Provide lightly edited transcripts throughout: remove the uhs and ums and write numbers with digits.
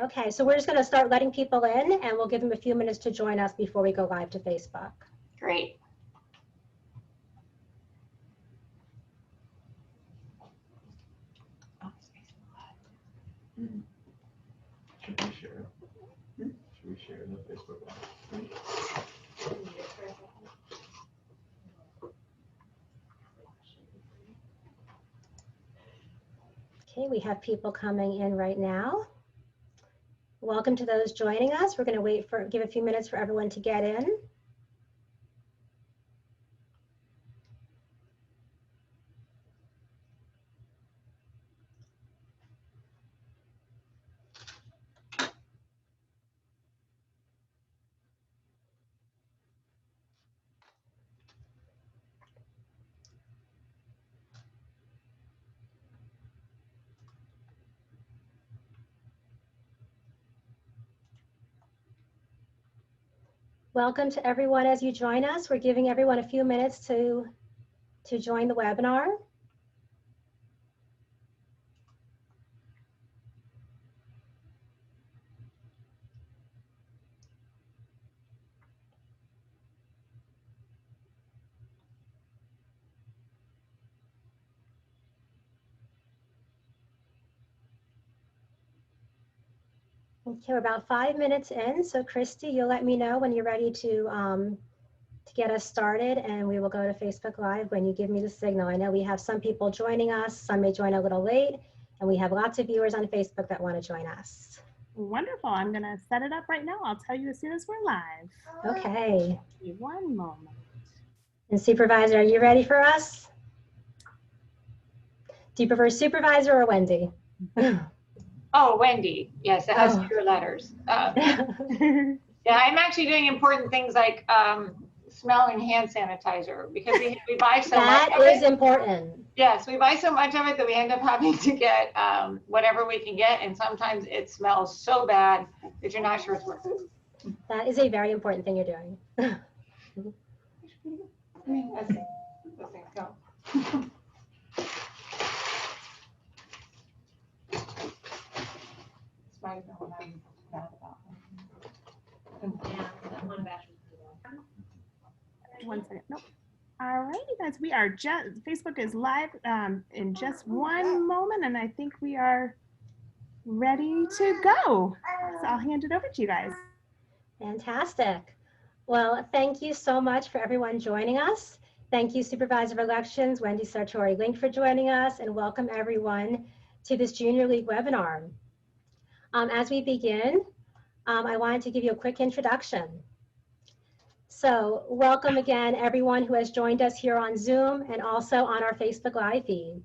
Okay, so we're just going to start letting people in, and we'll give them a few minutes to join us before we go live to Facebook. Great. Should we share it? Should we share the Facebook Live? Okay, we have people coming in right now. Welcome to those joining us. We're going to give a few minutes for everyone to get in. Welcome to everyone as you join us. We're giving everyone a few minutes to join the webinar. Okay, we're about 5 minutes in, so Christy, you'll let me know when you're ready to get us started, and we will go to Facebook Live when you give me the signal. I know we have some people joining us, some may join a little late, and we have lots of viewers on Facebook that want to join us. Wonderful. I'm going to set it up right now. I'll tell you as soon as we're live. Okay. Give me 1 moment. And Supervisor, are you ready for us? Do you prefer Supervisor or Wendy? Oh, Wendy. Yes, it has fewer letters. Yeah, I'm actually doing important things like smelling hand sanitizer because we buy so much of it. That is important. Yes, we buy so much of it that we end up having to get whatever we can get, and sometimes it smells so bad that you're not sure it's worth it. That is a very important thing you're doing. I mean, let's see. Those things go. This might have been what I'm bad about. One second. Nope. All right, you guys, we are Facebook is live in just 1 moment, and I think we are ready to go. So I'll hand it over to you guys. Fantastic. Well, thank you so much for everyone joining us. Thank you, Supervisor of Elections, Wendy Sartory Link, for joining us, and welcome everyone to this Junior League webinar. As we begin, I wanted to give you a quick introduction. So welcome again, everyone who has joined us here on Zoom and also on our Facebook Live feed.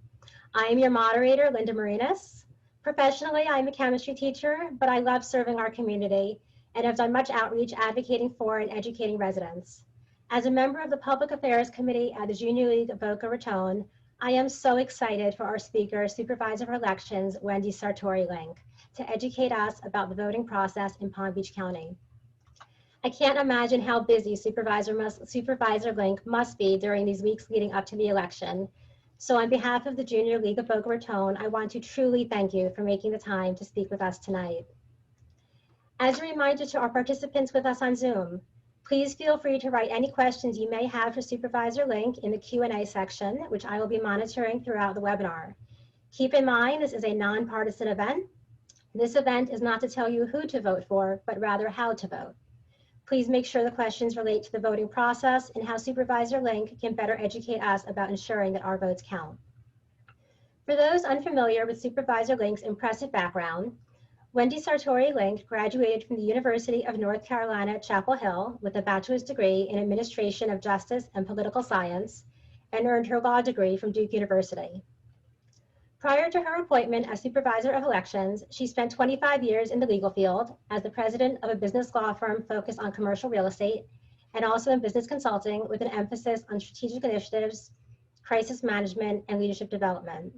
I am your moderator, Linda Marinas. Professionally, I'm a chemistry teacher, but I love serving our community and have done much outreach advocating for and educating residents. As a member of the Public Affairs Committee at the Junior League of Boca Raton, I am so excited for our speaker, Supervisor of Elections, Wendy Sartory Link, to educate us about the voting process in Palm Beach County. I can't imagine how busy Supervisor Link must be during these weeks leading up to the election. So on behalf of the Junior League of Boca Raton, I want to truly thank you for making the time to speak with us tonight. As a reminder to our participants with us on Zoom, please feel free to write any questions you may have for Supervisor Link in the Q&A section, which I will be monitoring throughout the webinar. Keep in mind, this is a nonpartisan event. This event is not to tell you who to vote for, but rather how to vote. Please make sure the questions relate to the voting process and how Supervisor Link can better educate us about ensuring that our votes count. For those unfamiliar with Supervisor Link's impressive background, Wendy Sartory Link graduated from the University of North Carolina at Chapel Hill with a bachelor's degree in Administration of Justice and Political Science and earned her law degree from Duke University. Prior to her appointment as Supervisor of Elections, she spent 25 years in the legal field as the president of a business law firm focused on commercial real estate and also in business consulting with an emphasis on strategic initiatives, crisis management, and leadership development.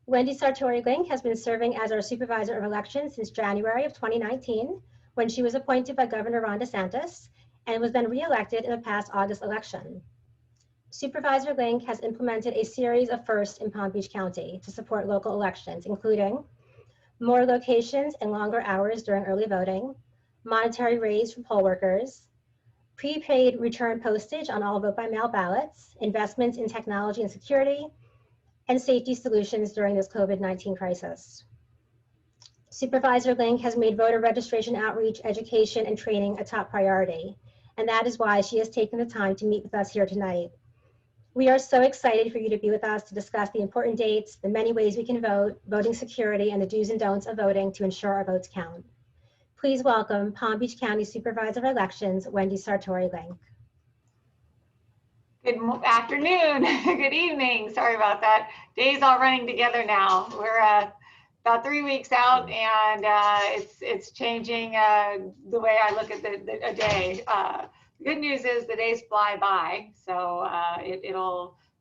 Wendy Sartory Link has been serving as our Supervisor of Elections since January of 2019, when she was appointed by Governor Ron DeSantis and was then re-elected in the past August election. Supervisor Link has implemented a series of firsts in Palm Beach County to support local elections, including more locations and longer hours during early voting, monetary raise for poll workers, prepaid return postage on all vote-by-mail ballots, investments in technology and security, and safety solutions during this COVID-19 crisis. Supervisor Link has made voter registration outreach, education, and training a top priority, and that is why she has taken the time to meet with us here tonight. We are so excited for you to be with us to discuss the important dates, the many ways we can vote, voting security, and the do's and don'ts of voting to ensure our votes count. Please welcome Palm Beach County Supervisor of Elections, Wendy Sartory Link. Good afternoon, good evening. Sorry about that. Days all running together now. We're about 3 weeks out, and it's changing the way I look at a day. The good news is the days fly by, so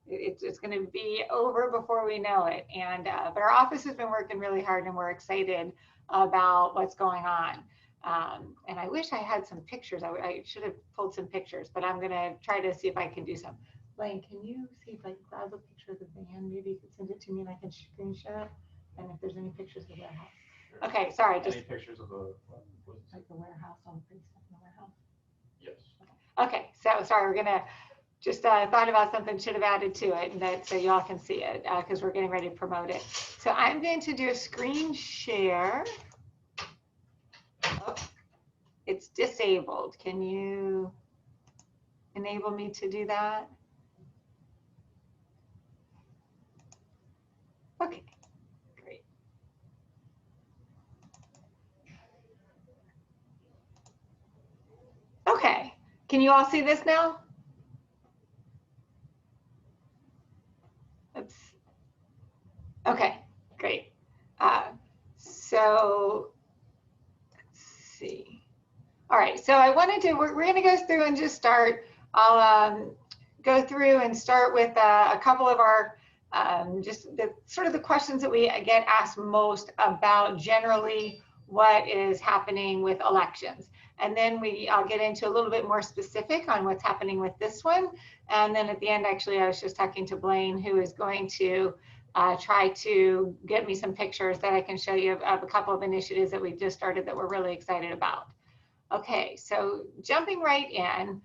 it's going to be over before we know it. And but our office has been working really hard, and we're excited about what's going on. And I wish I had some pictures. I should have pulled some pictures, but I'm going to try to see if I can do some. Blaine, can you see if I can grab a picture of the van? Maybe you could send it to me and I can screen share it. And if there's any pictures of the warehouse. Sure. Okay, sorry. Just any pictures of the like the warehouse on the basement in the warehouse? Yes. Okay, so sorry, we're gonna just thought about something, should have added to it, and that so y'all can see it because we're getting ready to promote it. So I'm going to do a screen share. Oh, it's disabled. Can you enable me to do that? Okay, great. Okay, can you all see this now? Oops. Okay, great. So let's see. All right, so I wanted to, we're going to go through and just start. I'll go through and start with a couple of our just the sort of the questions that we get asked most about generally what is happening with elections. And then I'll get into a little bit more specific on what's happening with this one. And then at the end, actually, I was just talking to Blaine, who is going to try to get me some pictures that I can show you of a couple of initiatives that we just started that we're really excited about. Okay, so jumping right in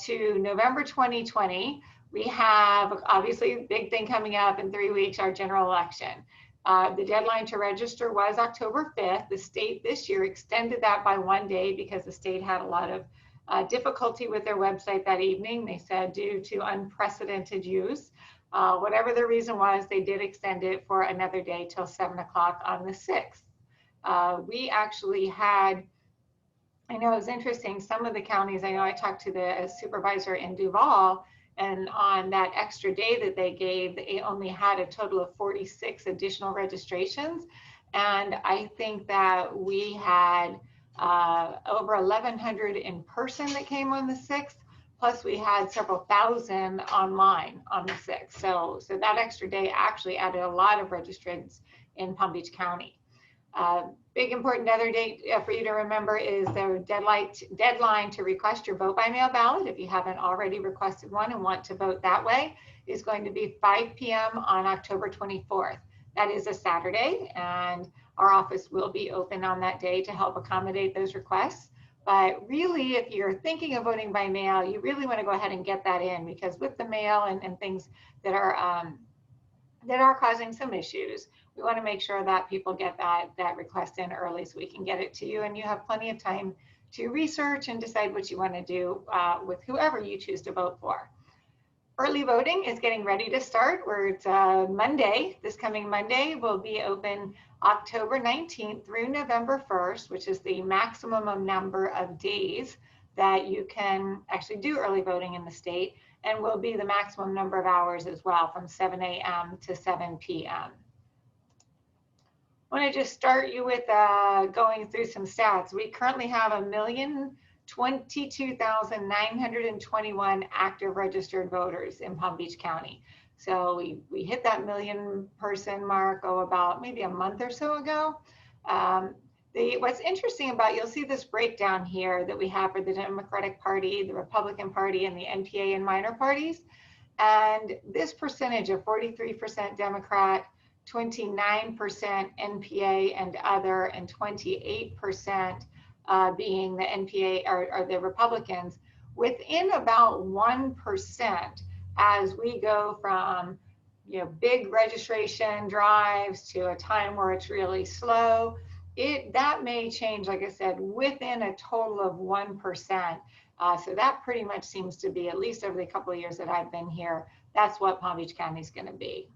to November 2020, we have obviously a big thing coming up in 3 weeks, our general election. The deadline to register was October 5th. The state this year extended that by 1 day because the state had a lot of difficulty with their website that evening. They said due to unprecedented use. Whatever the reason was, they did extend it for another day till 7 o'clock on the 6th. We actually had, I know it was interesting, some of the counties, I know I talked to the supervisor in Duval, and on that extra day that they gave, they only had a total of 46 additional registrations. And I think that we had over 1,100 in person that came on the 6th, plus we had several thousand online on the 6th. So that extra day actually added a lot of registrants in Palm Beach County. Big important other date for you to remember is the deadline to request your vote by mail ballot. If you haven't already requested one and want to vote that way, is going to be 5 p.m. on October 24th. That is a Saturday, and our office will be open on that day to help accommodate those requests. But really, if you're thinking of voting by mail, you really want to go ahead and get that in, because with the mail and things that are causing some issues, we want to make sure that people get that request in early so we can get it to you, and you have plenty of time to research and decide what you want to do with whoever you choose to vote for. Early voting is getting ready to start. It's Monday. This coming Monday will be open October 19th through November 1st, which is the maximum number of days that you can actually do early voting in the state, and will be the maximum number of hours as well, from 7 a.m. to 7 p.m. I want to just start you with going through some stats. We currently have 1,022,921 active registered voters in Palm Beach County. So we hit that 1 million person mark about maybe a month or so ago. What's interesting about, you'll see this breakdown here that we have for the Democratic Party, the Republican Party, and the NPA and minor parties. And this percentage of 43% Democrat, 29% NPA and other, and 28% being the NPA or the Republicans, within about 1% as we go from big registration drives to a time where it's really slow. That may change, like I said, within a total of 1%. So that pretty much seems to be, at least over the couple of years that I've been here, that's what Palm Beach County is going to be.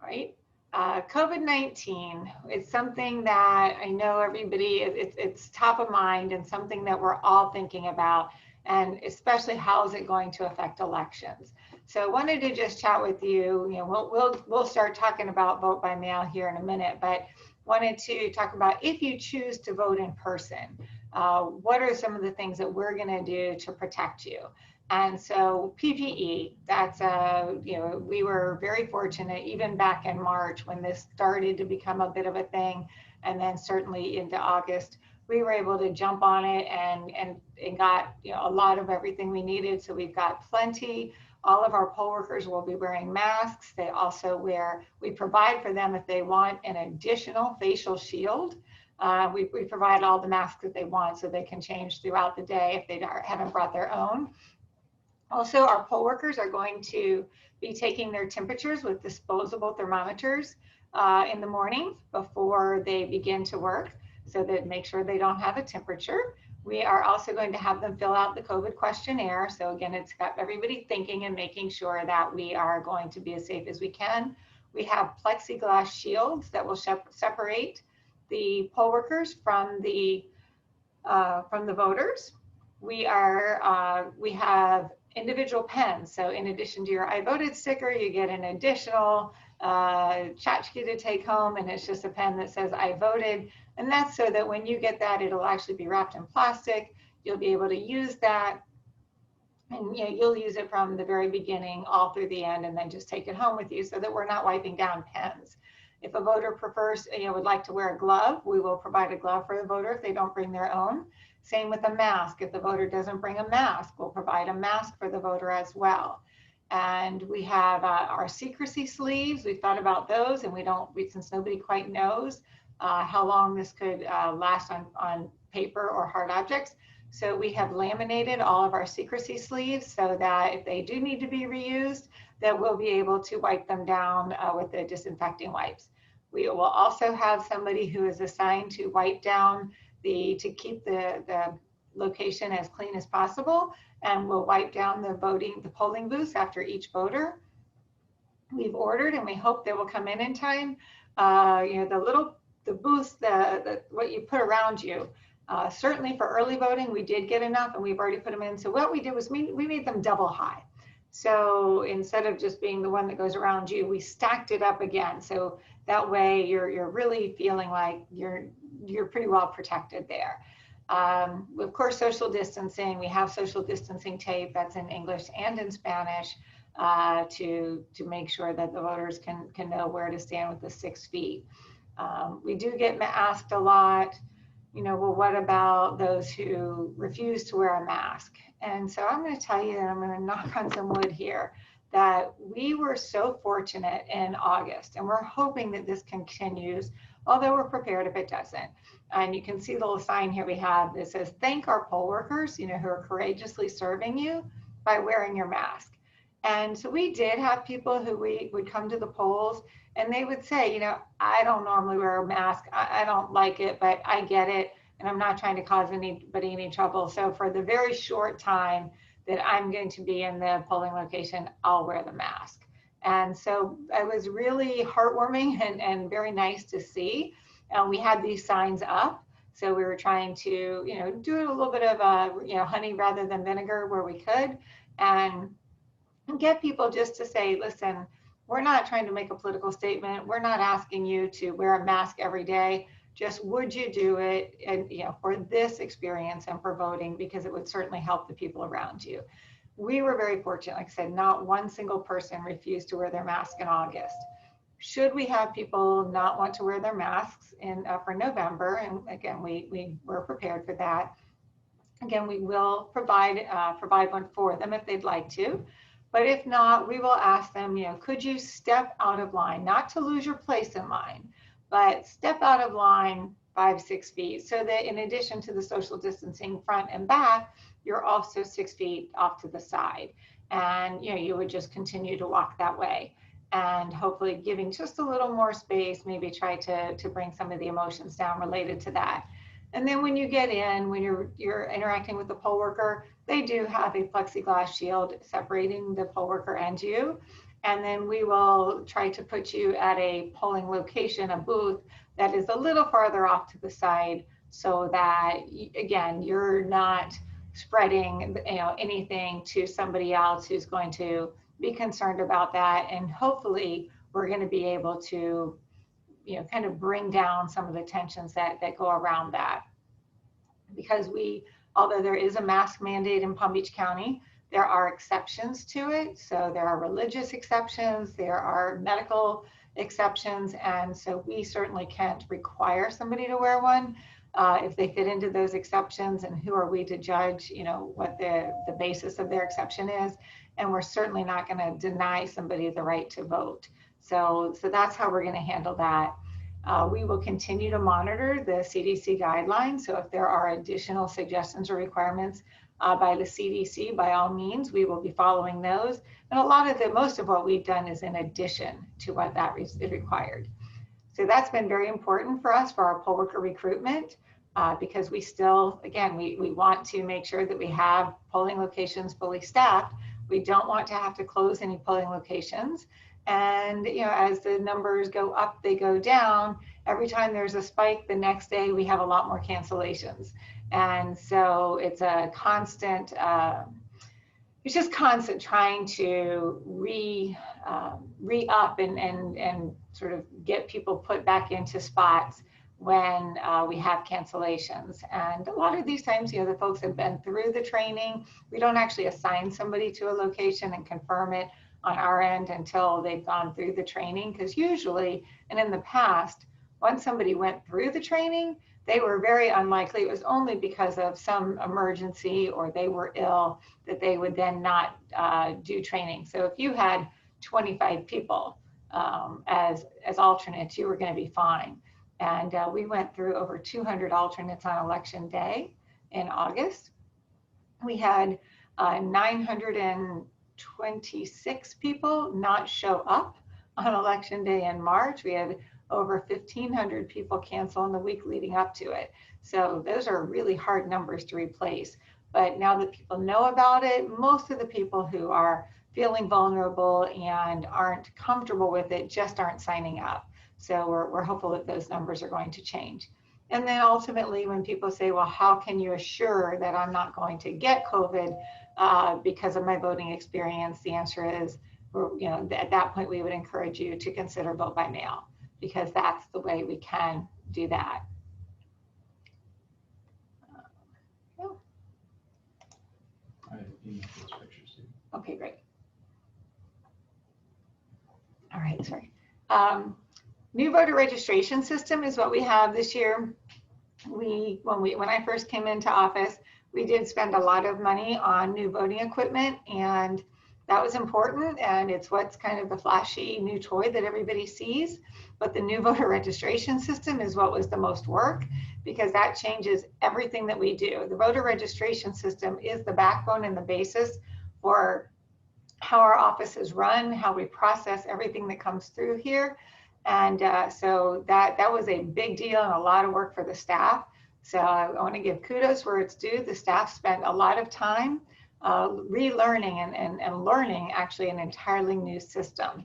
Right? COVID-19 is something that I know everybody, it's top of mind and something that we're all thinking about, and especially how is it going to affect elections. So I wanted to just chat with you. We'll start talking about vote by mail here in a minute, but wanted to talk about, if you choose to vote in person, what are some of the things that we're going to do to protect you? And so PPE, that's, we were very fortunate, even back in March when this started to become a bit of a thing, and then certainly into August, we were able to jump on it and got a lot of everything we needed. So we've got plenty. All of our poll workers will be wearing masks. They also we provide for them, if they want an additional facial shield. We provide all the masks that they want so they can change throughout the day if they haven't brought their own. Also, our poll workers are going to be taking their temperatures with disposable thermometers in the morning before they begin to work, so that make sure they don't have a temperature. We are also going to have them fill out the COVID questionnaire. So again, it's got everybody thinking and making sure that we are going to be as safe as we can. We have plexiglass shields that will separate the poll workers from the voters. We have individual pens. So in addition to your I voted sticker, you get an additional tchotchke to take home, and it's just a pen that says I voted. And that's so that when you get that, it'll actually be wrapped in plastic. You'll be able to use that, and you'll use it from the very beginning all through the end, and then just take it home with you so that we're not wiping down pens. If a voter prefers, would like to wear a glove, we will provide a glove for the voter if they don't bring their own. Same with a mask. If the voter doesn't bring a mask, we'll provide a mask for the voter as well. And we have our secrecy sleeves. We've thought about those, and since nobody quite knows how long this could last on paper or hard objects. So we have laminated all of our secrecy sleeves so that if they do need to be reused, that we'll be able to wipe them down with the disinfecting wipes. We will also have somebody who is assigned to wipe down to keep the location as clean as possible, and we'll wipe down the polling booths after each voter. We've ordered, and we hope they will come in time. The booths, what you put around you. Certainly for early voting, we did get enough, and we've already put them in. So what we did was we made them double high. So instead of just being the one that goes around you, we stacked it up again. So that way you're really feeling like you're pretty well protected there. Of course, social distancing. We have social distancing tape that's in English and in Spanish to make sure that the voters can know where to stand with the 6 feet. We do get asked a lot, well, what about those who refuse to wear a mask? And so I'm going to tell you, and I'm going to knock on some wood here, that we were so fortunate in August, and we're hoping that this continues, although we're prepared if it doesn't. And you can see the little sign here we have that says, thank our poll workers, who are courageously serving you by wearing your mask. And so we did have people who would come to the polls, and they would say, I don't normally wear a mask. I don't like it, but I get it. And I'm not trying to cause anybody any trouble. So for the very short time that I'm going to be in the polling location, I'll wear the mask. And so it was really heartwarming and very nice to see. We had these signs up. So we were trying to, do a little bit of, honey rather than vinegar where we could, and get people just to say, listen, we're not trying to make a political statement. We're not asking you to wear a mask every day. Just would you do it, and for this experience and for voting, because it would certainly help the people around you. We were very fortunate. Like I said, not one single person refused to wear their mask in August. Should we have people not want to wear their masks for November, and again, we were prepared for that. Again, we will provide one for them if they'd like to. But if not, we will ask them, could you step out of line, not to lose your place in line, but step out of line 5-6 feet, so that in addition to the social distancing front and back, you're also 6 feet off to the side. And you would just continue to walk that way, and hopefully giving just a little more space, maybe try to bring some of the emotions down related to that. And then when you get in, when you're interacting with the poll worker, they do have a plexiglass shield separating the poll worker and you. And then we will try to put you at a polling location, a booth that is a little farther off to the side, so that, again, you're not spreading anything to somebody else who's going to be concerned about that. And hopefully we're going to be able to kind of bring down some of the tensions that go around that. Because although there is a mask mandate in Palm Beach County, there are exceptions to it. So there are religious exceptions, there are medical exceptions, and so we certainly can't require somebody to wear one if they fit into those exceptions. And who are we to judge, what the basis of their exception is? And we're certainly not going to deny somebody the right to vote. So that's how we're going to handle that. We will continue to monitor the CDC guidelines. So if there are additional suggestions or requirements by the CDC, by all means, we will be following those. And most of what we've done is in addition to what that is required. So that's been very important for us for our poll worker recruitment, because we still, again, we want to make sure that we have polling locations fully staffed. We don't want to have to close any polling locations. And as the numbers go up, they go down. Every time there's a spike, the next day we have a lot more cancellations. And so it's a constant, it's just constant trying to re-up and sort of get people put back into spots when we have cancellations. And a lot of these times, the folks have been through the training. We don't actually assign somebody to a location and confirm it on our end until they've gone through the training, because usually, and in the past, once somebody went through the training, they were very unlikely. It was only because of some emergency or they were ill that they would then not do training. So if you had 25 people as alternates, you were going to be fine. And we went through over 200 alternates on election day in August. We had 926 people not show up on election day in March. We had over 1,500 people cancel in the week leading up to it. So those are really hard numbers to replace. But now that people know about it, most of the people who are feeling vulnerable and aren't comfortable with it just aren't signing up. So we're hopeful that those numbers are going to change. And then ultimately, when people say, well, how can you assure that I'm not going to get COVID because of my voting experience? The answer is, at that point, we would encourage you to consider vote by mail, because that's the way we can do that. I have emailed those pictures too. Okay, great. All right, sorry. New voter registration system is what we have this year. When I first came into office, we did spend a lot of money on new voting equipment, and that was important, and it's what's kind of the flashy new toy that everybody sees. But the new voter registration system is what was the most work, because that changes everything that we do. The voter registration system is the backbone and the basis for how our office is run, how we process everything that comes through here. And so that was a big deal and a lot of work for the staff. So I want to give kudos where it's due. The staff spent a lot of time relearning and learning actually an entirely new system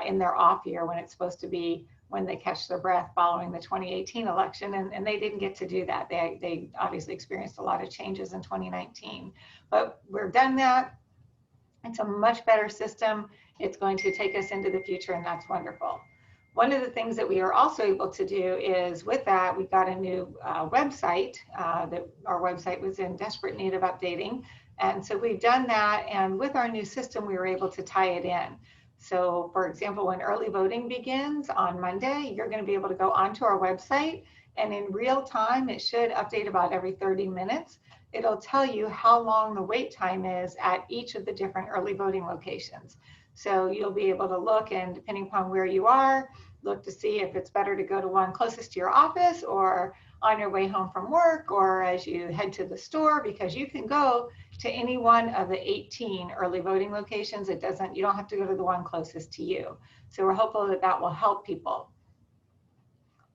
in their off year, when it's supposed to be when they catch their breath following the 2018 election, and they didn't get to do that. They obviously experienced a lot of changes in 2019, but we've done that. It's a much better system. It's going to take us into the future, and that's wonderful. One of the things that we are also able to do is, with that, we got a new website. That our website was in desperate need of updating. And so we've done that, and with our new system, we were able to tie it in. So for example, when early voting begins on Monday, you're going to be able to go onto our website, and in real time, it should update about every 30 minutes. it'll tell you how long the wait time is at each of the different early voting locations. So you'll be able to look, and depending upon where you are, look to see if it's better to go to one closest to your office, or on your way home from work, or as you head to the store, because you can go to any one of the 18 early voting locations. You don't have to go to the one closest to you. So we're hopeful that that will help people.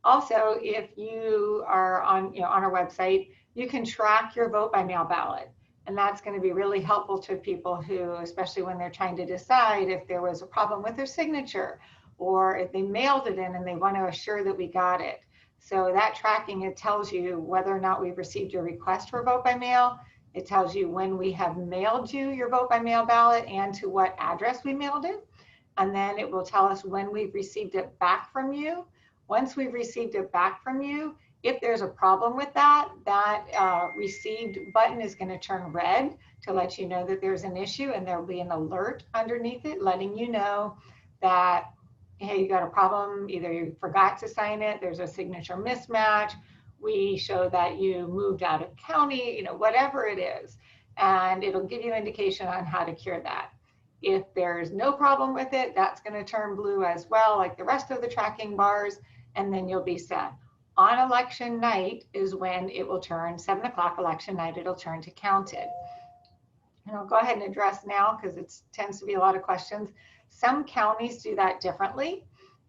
Also, if you are on our website, you can track your vote by mail ballot. And that's going to be really helpful to people who, especially when they're trying to decide if there was a problem with their signature, or if they mailed it in and they want to assure that we got it. So that tracking, it tells you whether or not we've received your request for vote by mail. It tells you when we have mailed you your vote by mail ballot and to what address we mailed it. And then it will tell us when we've received it back from you. Once we've received it back from you, if there's a problem with that received button is going to turn red to let you know that there's an issue, and there'll be an alert underneath it letting you know that, hey, you got a problem, either you forgot to sign it, there's a signature mismatch, we show that you moved out of county, whatever it is. And it'll give you indication on how to cure that. If there's no problem with it, that's going to turn blue as well, like the rest of the tracking bars, and then you'll be set. On election night is when it will turn, 7 o'clock election night, it'll turn to counted. And I'll go ahead and address now, because it tends to be a lot of questions. Some counties do that differently,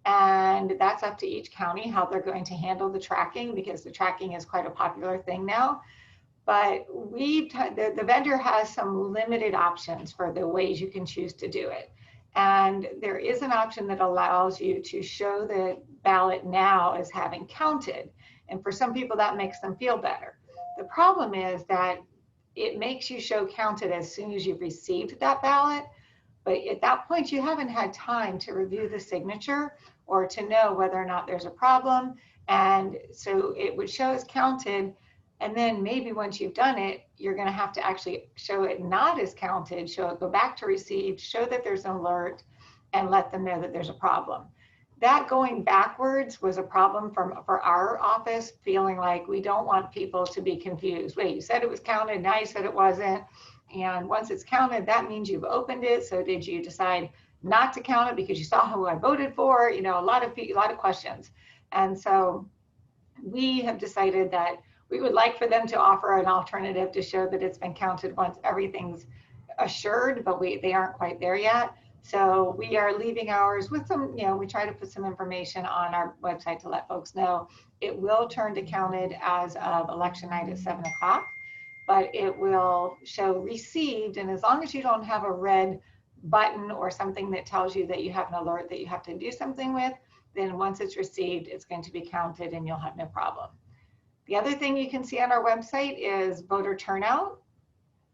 and that's up to each county how they're going to handle the tracking, because the tracking is quite a popular thing now. But the vendor has some limited options for the ways you can choose to do it. And there is an option that allows you to show the ballot now as having counted. And for some people, that makes them feel better. The problem is that it makes you show counted as soon as you've received that ballot. But at that point, you haven't had time to review the signature or to know whether or not there's a problem. And so it would show as counted. And then maybe once you've done it, you're going to have to actually show it not as counted, go back to received, show that there's an alert, and let them know that there's a problem. That going backwards was a problem for our office, feeling like we don't want people to be confused. Wait, you said it was counted, now you said it wasn't. And once it's counted, that means you've opened it. So did you decide not to count it because you saw who I voted for? A lot of questions. And so we have decided that we would like for them to offer an alternative to show that it's been counted once everything's assured, but they aren't quite there yet. So we are leaving ours with some, we try to put some information on our website to let folks know it will turn to counted as of election night at 7 o'clock, but it will show received. And as long as you don't have a red button or something that tells you that you have an alert that you have to do something with, then once it's received, it's going to be counted and you'll have no problem. The other thing you can see on our website is voter turnout,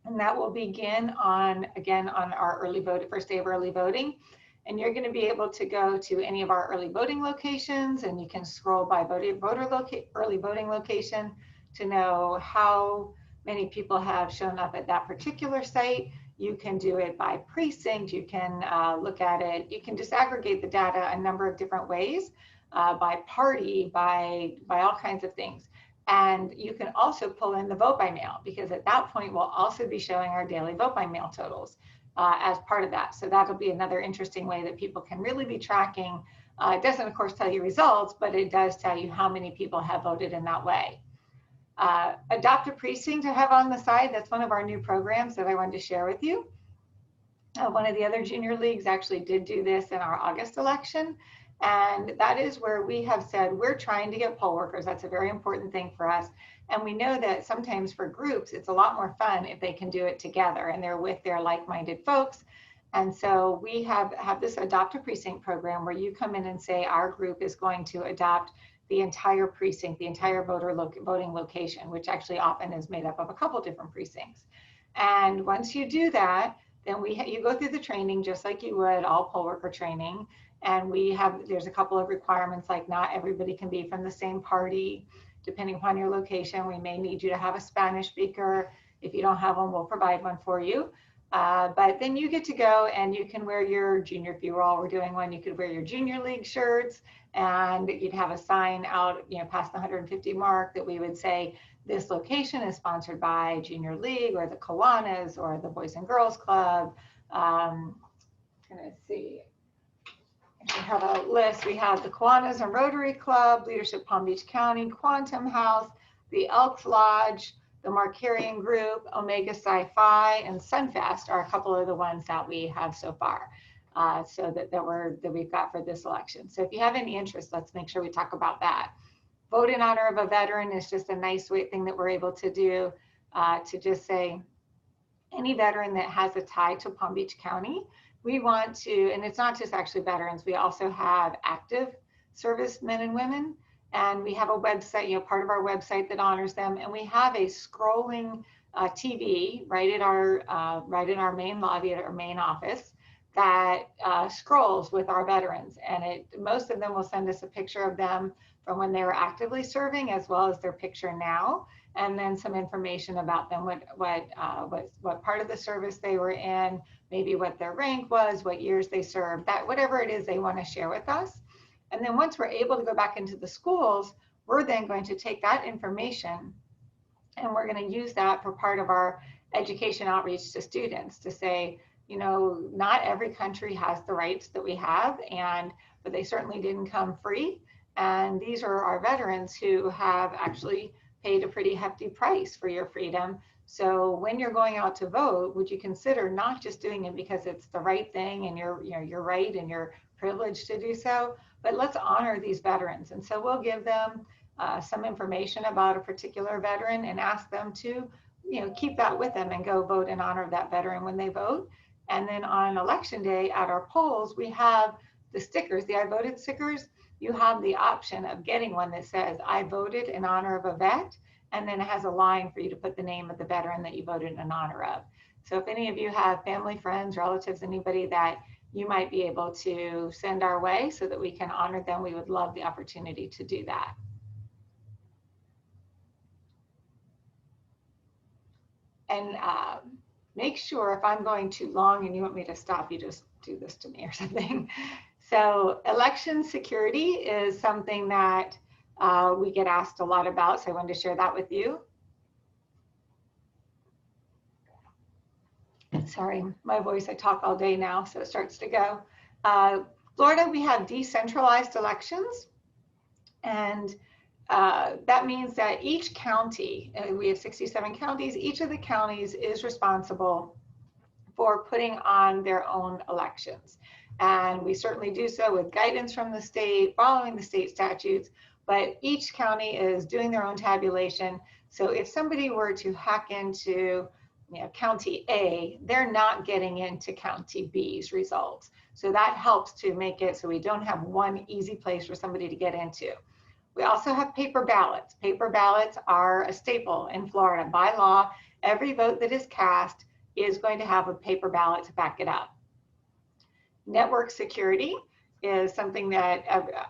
and that will begin on our first day of early voting. And you're going to be able to go to any of our early voting locations, and you can scroll by early voting location to know how many people have shown up at that particular site. You can do it by precinct. You can look at it. You can disaggregate the data a number of different ways, by party, by all kinds of things. And you can also pull in the vote by mail, because at that point, we'll also be showing our daily vote by mail totals as part of that. So that'll be another interesting way that people can really be tracking. It doesn't, of course, tell you results, but it does tell you how many people have voted in that way. Adopt a precinct to have on the side. That's one of our new programs that I wanted to share with you. One of the other junior leagues actually did do this in our August election. And that is where we have said we're trying to get poll workers. That's a very important thing for us. And we know that sometimes for groups, it's a lot more fun if they can do it together and they're with their like-minded folks. And so we have this Adopt a Precinct program where you come in and say our group is going to adopt the entire precinct, the entire voting location, which actually often is made up of a couple different precincts. And once you do that, then you go through the training just like you would all poll worker training. And there's a couple of requirements, like not everybody can be from the same party. Depending upon your location, we may need you to have a Spanish speaker. If you don't have one, we'll provide one for you. But then you get to go and you can wear your junior, if you were all were doing one, you could wear your junior league shirts, and you'd have a sign out, past the 150 mark that we would say, this location is sponsored by Junior League or the Kiwanis or the Boys and Girls Club. Let's see. We have a list. We have the Kiwanis and Rotary Club, Leadership Palm Beach County, Quantum House, the Elks Lodge, the Markarian Group, Omega Sci-Fi, and Sunfest are a couple of the ones that we have so far. So that we've got for this election. So if you have any interest, let's make sure we talk about that. Vote in honor of a veteran is just a nice thing that we're able to do, to just say any veteran that has a tie to Palm Beach County, we want to, and it's not just actually veterans, we also have active service men and women, and we have a website, part of our website that honors them, and we have a scrolling TV right in our main lobby at our main office that scrolls with our veterans, and most of them will send us a picture of them from when they were actively serving, as well as their picture now, and then some information about them, what part of the service they were in, maybe what their rank was, what years they served, that whatever it is they want to share with us. And then once we're able to go back into the schools, we're then going to take that information and we're going to use that for part of our education outreach to students to say, not every country has the rights that we have, but they certainly didn't come free. And these are our veterans who have actually paid a pretty hefty price for your freedom. So when you're going out to vote, would you consider not just doing it because it's the right thing and you're right and you're privileged to do so, but let's honor these veterans. And so we'll give them some information about a particular veteran and ask them to, keep that with them and go vote in honor of that veteran when they vote. And then on election day at our polls, we have the stickers, the I voted stickers. You have the option of getting one that says, I voted in honor of a vet, and then it has a line for you to put the name of the veteran that you voted in honor of. So if any of you have family, friends, relatives, anybody that you might be able to send our way so that we can honor them, we would love the opportunity to do that. And make sure if I'm going too long and you want me to stop, you just do this to me or something. So election security is something that we get asked a lot about, so I wanted to share that with you. Sorry, my voice, I talk all day now, so it starts to go. Florida, we have decentralized elections, and that means that each county, we have 67 counties, each of the counties is responsible for putting on their own elections. And we certainly do so with guidance from the state, following the state statutes, but each county is doing their own tabulation. So if somebody were to hack into County A, they're not getting into County B's results. So that helps to make it so we don't have one easy place for somebody to get into. We also have paper ballots. Paper ballots are a staple in Florida. By law, every vote that is cast is going to have a paper ballot to back it up. Network security is something that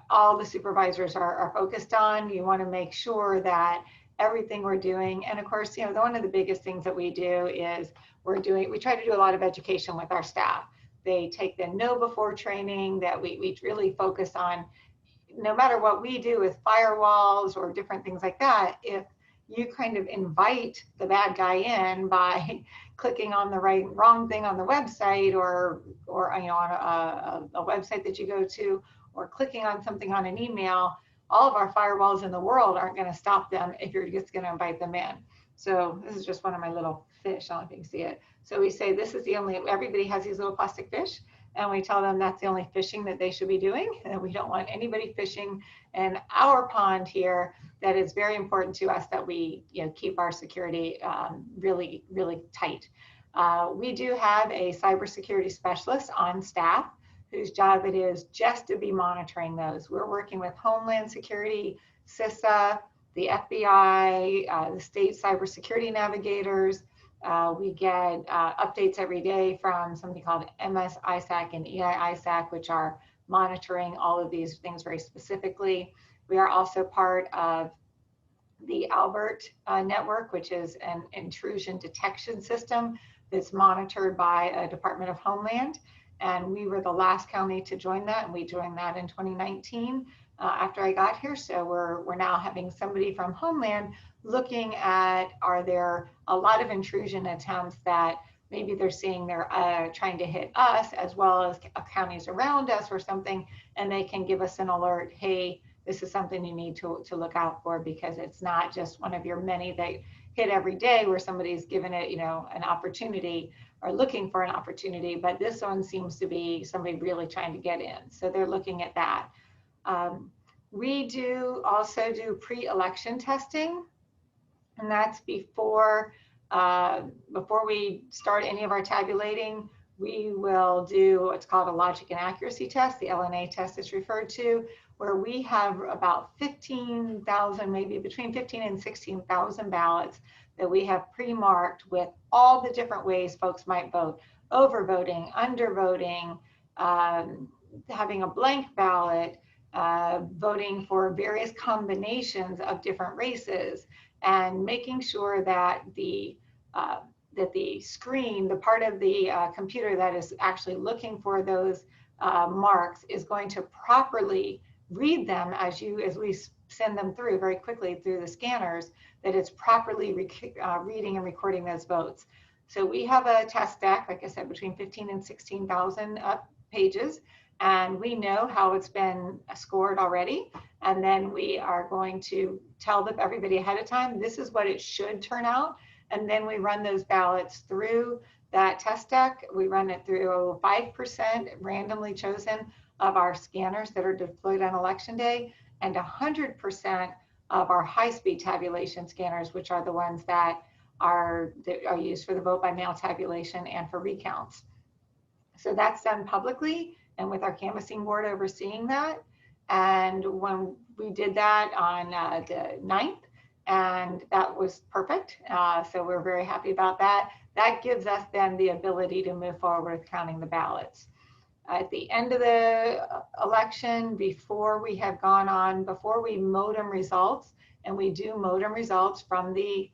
all the supervisors are focused on. You want to make sure that everything we're doing, and of course, one of the biggest things that we do is we try to do a lot of education with our staff. They take the know before training that we really focus on. No matter what we do with firewalls or different things like that, if you kind of invite the bad guy in by clicking on the wrong thing on the website or on a website that you go to, or clicking on something on an email, all of our firewalls in the world aren't going to stop them if you're just going to invite them in. So this is just one of my little fish. I don't know if you can see it. So we say this is the only, everybody has these little plastic fish, and we tell them that's the only fishing that they should be doing. And we don't want anybody fishing in our pond here. That is very important to us that we keep our security really, really tight. We do have a cybersecurity specialist on staff whose job it is just to be monitoring those. We're working with Homeland Security, CISA, the FBI, the state cybersecurity navigators. We get updates every day from something called MS ISAC and EI ISAC, which are monitoring all of these things very specifically. We are also part of the Albert network, which is an intrusion detection system that's monitored by a Department of Homeland. And we were the last county to join that, and we joined that in 2019 after I got here. So we're now having somebody from Homeland looking at, are there a lot of intrusion attempts that maybe they're seeing they're trying to hit us as well as counties around us or something, and they can give us an alert, hey, this is something you need to look out for, because it's not just one of your many that hit every day where somebody's given it, you know, an opportunity or looking for an opportunity, but this one seems to be somebody really trying to get in. So they're looking at that. We also do pre-election testing, and that's before we start any of our tabulating. We will do what's called a logic and accuracy test, the LNA test is referred to, where we have about 15,000, maybe between 15 and 16,000 ballots that we have pre-marked with all the different ways folks might vote: overvoting, undervoting, having a blank ballot, voting for various combinations of different races, and making sure that the screen, the part of the computer that is actually looking for those marks, is going to properly read them as we send them through very quickly through the scanners, that it's properly reading and recording those votes. So we have a test deck, like I said, between 15 and 16,000 pages, and we know how it's been scored already. And then we are going to tell everybody ahead of time, this is what it should turn out. And then we run those ballots through that test deck. We run it through 5% randomly chosen of our scanners that are deployed on election day, and 100% of our high-speed tabulation scanners, which are the ones that are used for the vote by mail tabulation and for recounts. So that's done publicly and with our canvassing board overseeing that. And when we did that on the 9th, and that was perfect. So we're very happy about that. That gives us then the ability to move forward with counting the ballots. At the end of the election, before we modem results, and we do modem results from the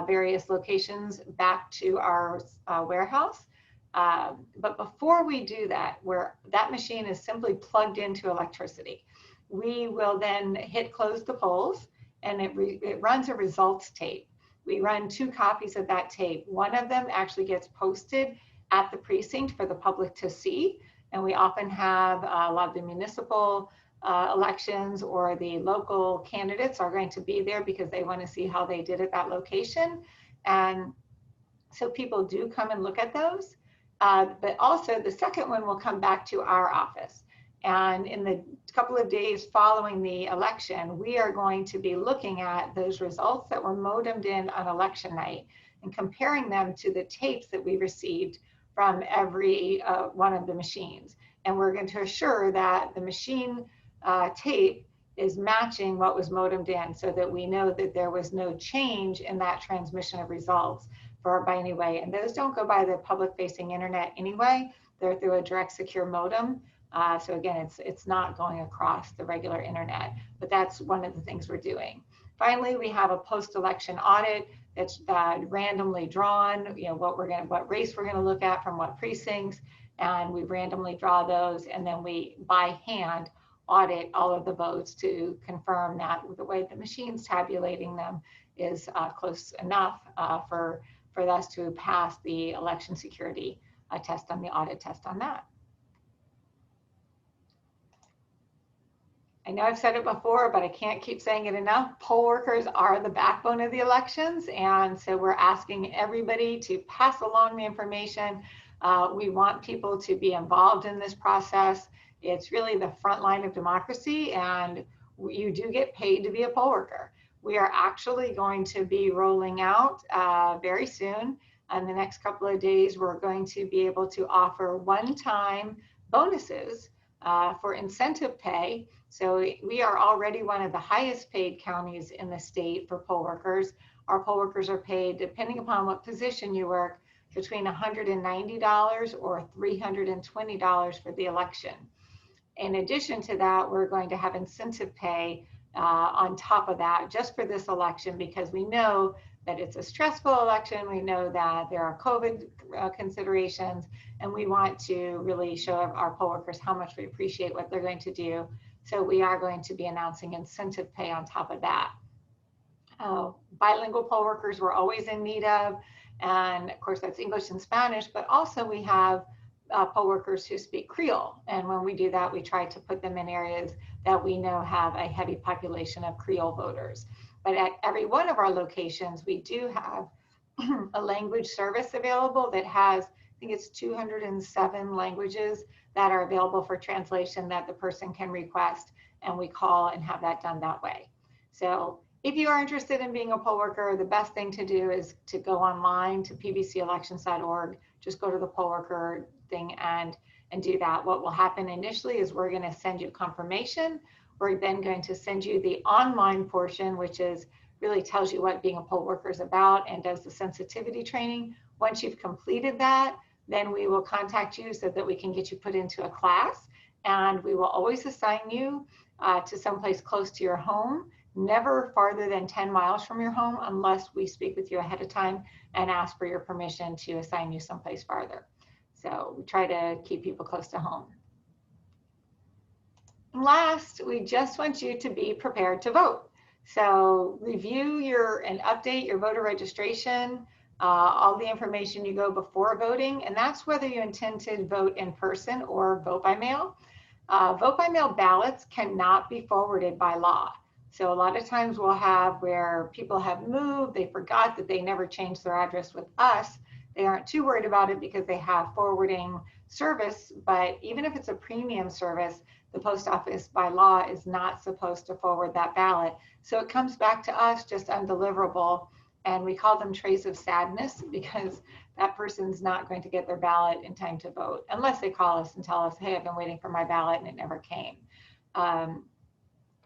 various locations back to our warehouse. But before we do that, where that machine is simply plugged into electricity, we will then hit close the polls, and it runs a results tape. We run 2 copies of that tape. One of them actually gets posted at the precinct for the public to see. And we often have a lot of the municipal elections, or the local candidates are going to be there because they want to see how they did at that location. And so people do come and look at those. But also the second one will come back to our office. And in the couple of days following the election, we are going to be looking at those results that were modemed in on election night and comparing them to the tapes that we received from every one of the machines. And we're going to assure that the machine tape is matching what was modemed in, so that we know that there was no change in that transmission of results by any way. And those don't go by the public facing internet anyway. They're through a direct secure modem. So again, it's not going across the regular internet, but that's one of the things we're doing. Finally, we have a post-election audit that's randomly drawn, you know, what race we're gonna look at from what precincts, and we randomly draw those, and then we by hand audit all of the votes to confirm that the way the machine's tabulating them is close enough for us to pass the election security test on the audit test on that. I know I've said it before, but I can't keep saying it enough. Poll workers are the backbone of the elections. And so we're asking everybody to pass along the information. We want people to be involved in this process. It's really the front line of democracy, and you do get paid to be a poll worker. We are actually going to be rolling out very soon. In the next couple of days, we're going to be able to offer one-time bonuses for incentive pay. So we are already one of the highest paid counties in the state for poll workers. Our poll workers are paid, depending upon what position you work, between $190 or $320 for the election. In addition to that, we're going to have incentive pay on top of that just for this election, because we know that it's a stressful election. We know that there are COVID considerations, and we want to really show our poll workers how much we appreciate what they're going to do. So we are going to be announcing incentive pay on top of that. Bilingual poll workers we're always in need of, and of course that's English and Spanish, but also we have poll workers who speak Creole, and when we do that we try to put them in areas that we know have a heavy population of Creole voters. But at every one of our locations we do have a language service available that has, I think it's 207 languages that are available for translation that the person can request, and we call and have that done that way. So if you are interested in being a poll worker, the best thing to do is to go online to pbcelections.org. Just go to the poll worker thing and do that. What will happen initially is we're going to send you confirmation. We're then going to send you the online portion, which is really tells you what being a poll worker is about and does the sensitivity training. Once you've completed that, then we will contact you so that we can get you put into a class, and we will always assign you to someplace close to your home, never farther than 10 miles from your home unless we speak with you ahead of time and ask for your permission to assign you someplace farther. So we try to keep people close to home. Last, we just want you to be prepared to vote. So review and update your voter registration, all the information you go before voting, and that's whether you intend to vote in person or vote by mail. Vote by mail ballots cannot be forwarded by law. So a lot of times we'll have where people have moved, they forgot that they never changed their address with us. They aren't too worried about it because they have forwarding service, but even if it's a premium service, the post office by law is not supposed to forward that ballot. So it comes back to us just undeliverable, and we call them trays of sadness because that person's not going to get their ballot in time to vote unless they call us and tell us, hey, I've been waiting for my ballot and it never came.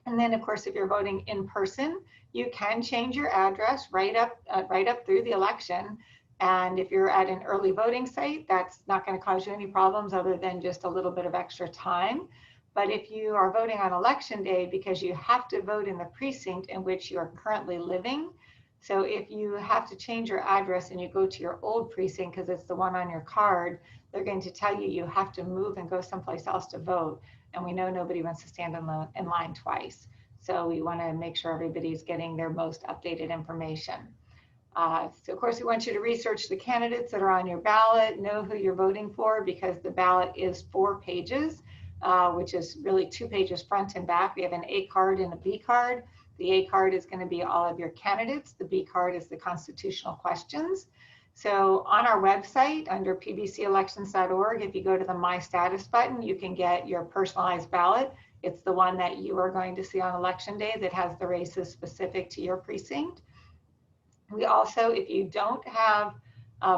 And then of course, if you're voting in person, you can change your address right up through the election. And if you're at an early voting site, that's not going to cause you any problems other than just a little bit of extra time. But if you are voting on election day, because you have to vote in the precinct in which you are currently living, so if you have to change your address and you go to your old precinct because it's the one on your card, they're going to tell you you have to move and go someplace else to vote. And we know nobody wants to stand in line twice. So we want to make sure everybody's getting their most updated information. So of course, we want you to research the candidates that are on your ballot, know who you're voting for, because the ballot is 4 pages, which is really 2 pages front and back. We have an A card and a B card. The A card is going to be all of your candidates. The B card is the constitutional questions. So on our website under pbcelections.org, if you go to the My Status button, you can get your personalized ballot. It's the one that you are going to see on election day that has the races specific to your precinct. We also, if you don't have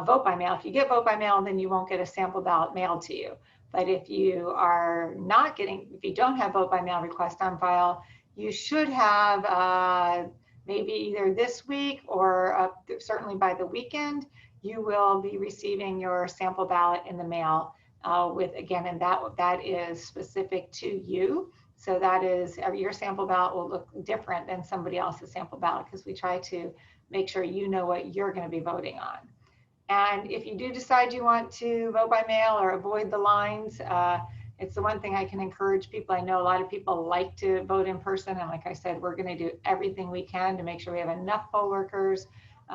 vote by mail, if you get vote by mail, then you won't get a sample ballot mailed to you. But if you are not getting, if you don't have vote by mail request on file, you should have maybe either this week or certainly by the weekend, you will be receiving your sample ballot in the mail with, again, and that is specific to you. So that is, your sample ballot will look different than somebody else's sample ballot because we try to make sure you know what you're going to be voting on. And if you do decide you want to vote by mail or avoid the lines, it's the one thing I can encourage people. I know a lot of people like to vote in person. And like I said, we're going to do everything we can to make sure we have enough poll workers,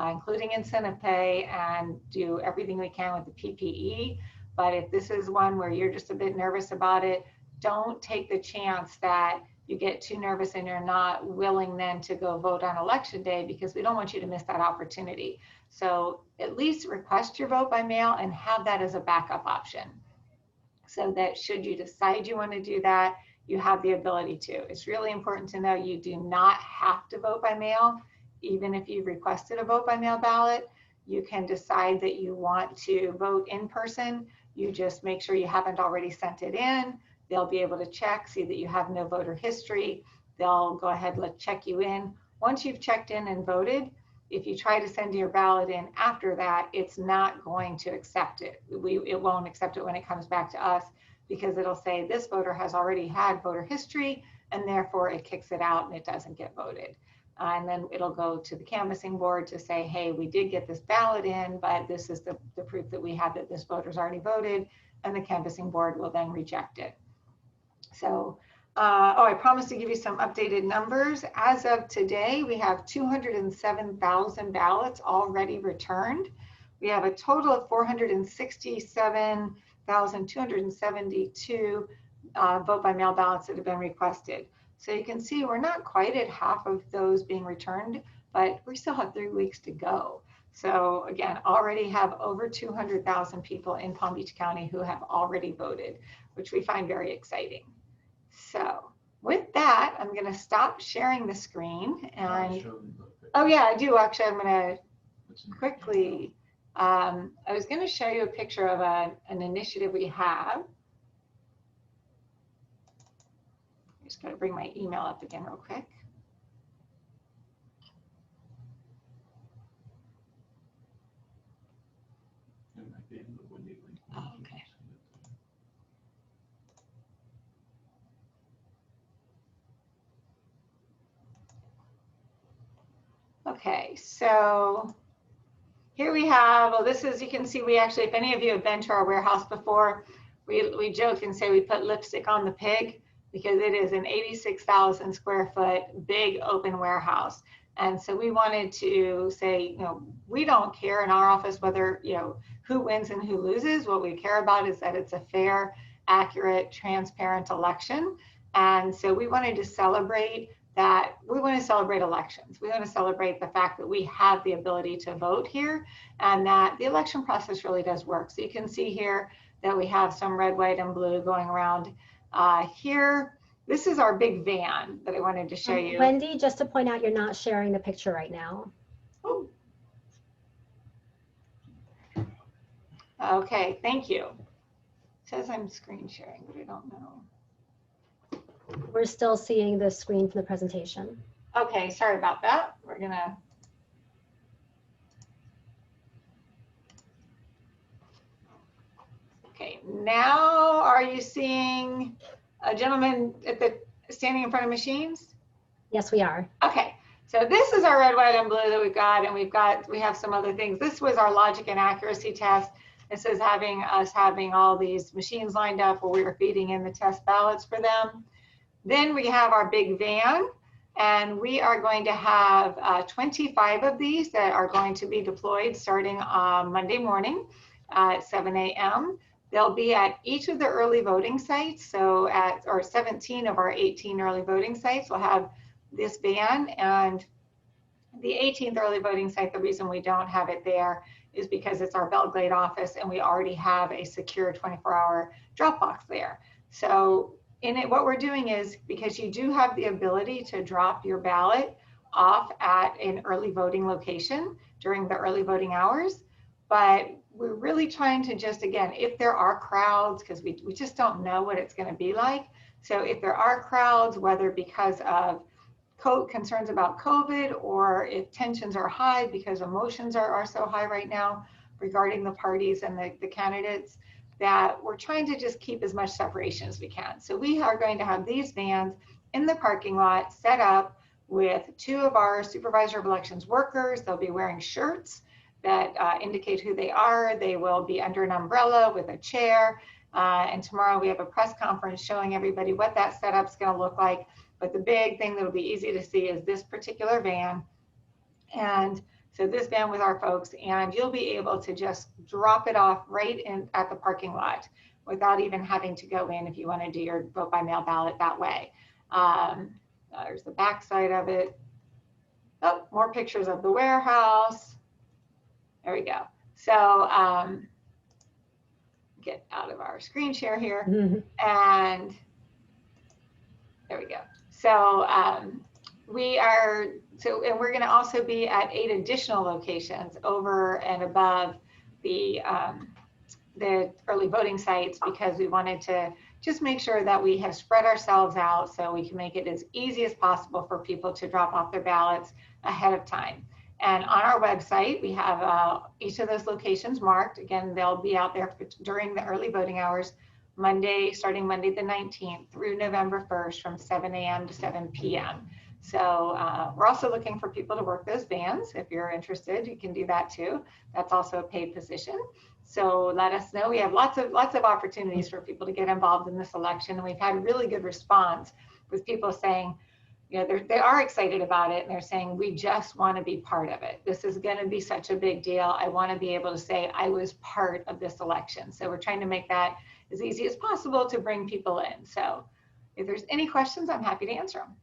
including incentive pay, and do everything we can with the PPE. But if this is one where you're just a bit nervous about it, don't take the chance that you get too nervous and you're not willing then to go vote on election day, because we don't want you to miss that opportunity. So at least request your vote by mail and have that as a backup option, so that should you decide you want to do that, you have the ability to. It's really important to know you do not have to vote by mail. Even if you've requested a vote by mail ballot, you can decide that you want to vote in person. You just make sure you haven't already sent it in. They'll be able to check, see that you have no voter history. They'll go ahead and check you in. Once you've checked in and voted, if you try to send your ballot in after that, it's not going to accept it. It won't accept it when it comes back to us, because it'll say this voter has already had voter history. and therefore it kicks it out and it doesn't get voted. And then it'll go to the canvassing board to say, hey, we did get this ballot in, but this is the proof that we have that this voter's already voted, and the canvassing board will then reject it. So, I promised to give you some updated numbers. As of today, we have 207,000 ballots already returned. We have a total of 467,272 vote by mail ballots that have been requested. So you can see we're not quite at half of those being returned, but we still have 3 weeks to go. So again, already have over 200,000 people in Palm Beach County who have already voted, which we find very exciting. So with that, I'm going to stop sharing the screen. And oh yeah, I do actually. I'm going to quickly. I was going to show you a picture of an initiative we have. I'm just going to bring my email up again real quick. Okay. Okay, so here we have, well, this is, you can see we actually, if any of you have been to our warehouse before, we joke and say we put lipstick on the pig, because it is an 86,000 square foot big open warehouse. And so we wanted to say, we don't care in our office whether, who wins and who loses. What we care about is that it's a fair, accurate, transparent election. And so we wanted to celebrate that. We want to celebrate elections. We want to celebrate the fact that we have the ability to vote here, and that the election process really does work. So you can see here that we have some red, white, and blue going around here. This is our big van that I wanted to show you. Wendy, just to point out, you're not sharing the picture right now. Oh. Okay, thank you. It says I'm screen sharing, but I don't know. We're still seeing the screen from the presentation. Okay, sorry about that. We're gonna. Okay, now are you seeing a gentleman standing in front of machines? Yes, we are. Okay, so this is our red, white, and blue that we've got, and we have some other things. This was our logic and accuracy test. This is having all these machines lined up where we were feeding in the test ballots for them. Then we have our big van, and we are going to have 25 of these that are going to be deployed starting on Monday morning at 7 a.m. They'll be at each of the early voting sites. So 17 of our 18 early voting sites will have this van, and the 18th early voting site, the reason we don't have it there is because it's our Belle Glade office, and we already have a secure 24-hour drop box there. So in it, what we're doing is, because you do have the ability to drop your ballot off at an early voting location during the early voting hours, but we're really trying to just, again, if there are crowds, because we just don't know what it's going to be like. So if there are crowds, whether because of concerns about COVID, or if tensions are high because emotions are so high right now regarding the parties and the candidates, that we're trying to just keep as much separation as we can. So we are going to have these vans in the parking lot set up with 2 of our Supervisor of Elections workers. They'll be wearing shirts that indicate who they are. They will be under an umbrella with a chair. And tomorrow we have a press conference showing everybody what that setup's going to look like. But the big thing that'll be easy to see is this particular van. And so this van with our folks, and you'll be able to just drop it off right in at the parking lot without even having to go in if you want to do your vote by mail ballot that way. There's the back side of it. Oh, more pictures of the warehouse. There we go. So get out of our screen share here. And there we go. So and we're going to also be at 8 additional locations over and above the early voting sites, because we wanted to just make sure that we have spread ourselves out so we can make it as easy as possible for people to drop off their ballots ahead of time. And on our website, we have each of those locations marked. Again, they'll be out there during the early voting hours, starting Monday the 19th through November 1st from 7 a.m. to 7 p.m. So we're also looking for people to work those bands. If you're interested, you can do that too. That's also a paid position. So let us know. We have lots of opportunities for people to get involved in this election. And we've had really good response with people saying, they are excited about it. And they're saying, we just want to be part of it. This is going to be such a big deal. I want to be able to say I was part of this election. So we're trying to make that as easy as possible to bring people in. So if there's any questions, I'm happy to answer them.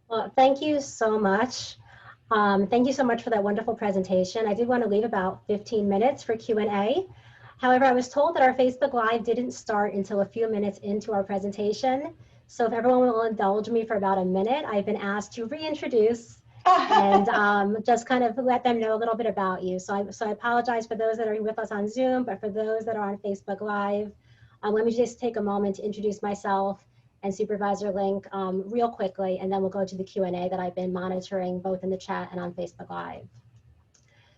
Well, thank you so much. Thank you so much for that wonderful presentation. I did want to leave about 15 minutes for Q&A. However, I was told that our Facebook Live didn't start until a few minutes into our presentation. So if everyone will indulge me for about a minute, I've been asked to reintroduce and just kind of let them know a little bit about you. So I apologize for those that are with us on Zoom, but for those that are on Facebook Live, let me just take a moment to introduce myself and Supervisor Link real quickly, and then we'll go to the Q&A that I've been monitoring both in the chat and on Facebook Live.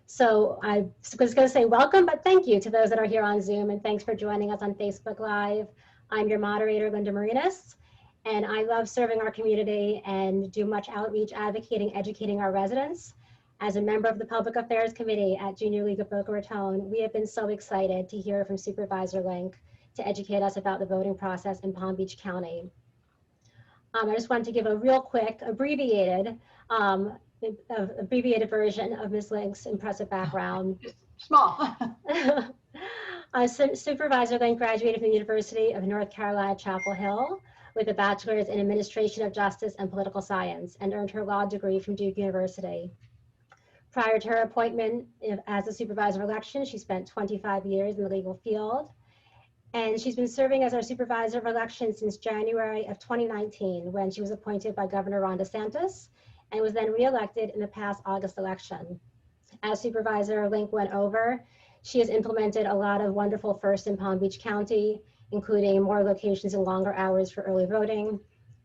So I was going to say welcome, but thank you to those that are here on Zoom, and thanks for joining us on Facebook Live. I'm your moderator, Linda Marinas, and I love serving our community and do much outreach, advocating, educating our residents. As a member of the Public Affairs Committee at Junior League of Boca Raton, we have been so excited to hear from Supervisor Link to educate us about the voting process in Palm Beach County. I just wanted to give a real quick, abbreviated version of Ms. Link's impressive background. Small. Supervisor Link graduated from the University of North Carolina, Chapel Hill with a bachelor's in Administration of Justice and Political Science and earned her law degree from Duke University. Prior to her appointment as a supervisor of elections, she spent 25 years in the legal field. And she's been serving as our supervisor of elections since January of 2019, when she was appointed by Governor Ron DeSantis and was then reelected in the past August election. As Supervisor Link went over, she has implemented a lot of wonderful firsts in Palm Beach County, including more locations and longer hours for early voting,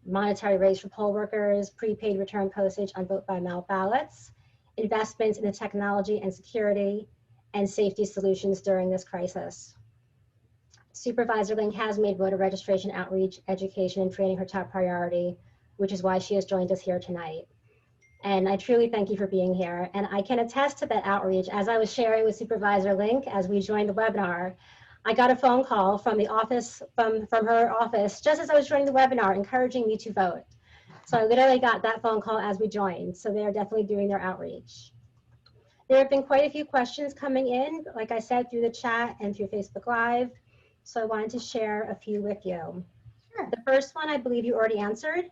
monetary rates for poll workers, prepaid return postage on vote-by-mail ballots, investments in the technology and security, and safety solutions during this crisis. Supervisor Link has made voter registration outreach, education, and training her top priority, which is why she has joined us here tonight. And I truly thank you for being here. And I can attest to that outreach. As I was sharing with Supervisor Link as we joined the webinar, I got a phone call from the office, from her office, just as I was joining the webinar, encouraging me to vote. So I literally got that phone call as we joined. So they are definitely doing their outreach. There have been quite a few questions coming in, like I said, through the chat and through Facebook Live. So I wanted to share a few with you. Sure. The first one, I believe you already answered.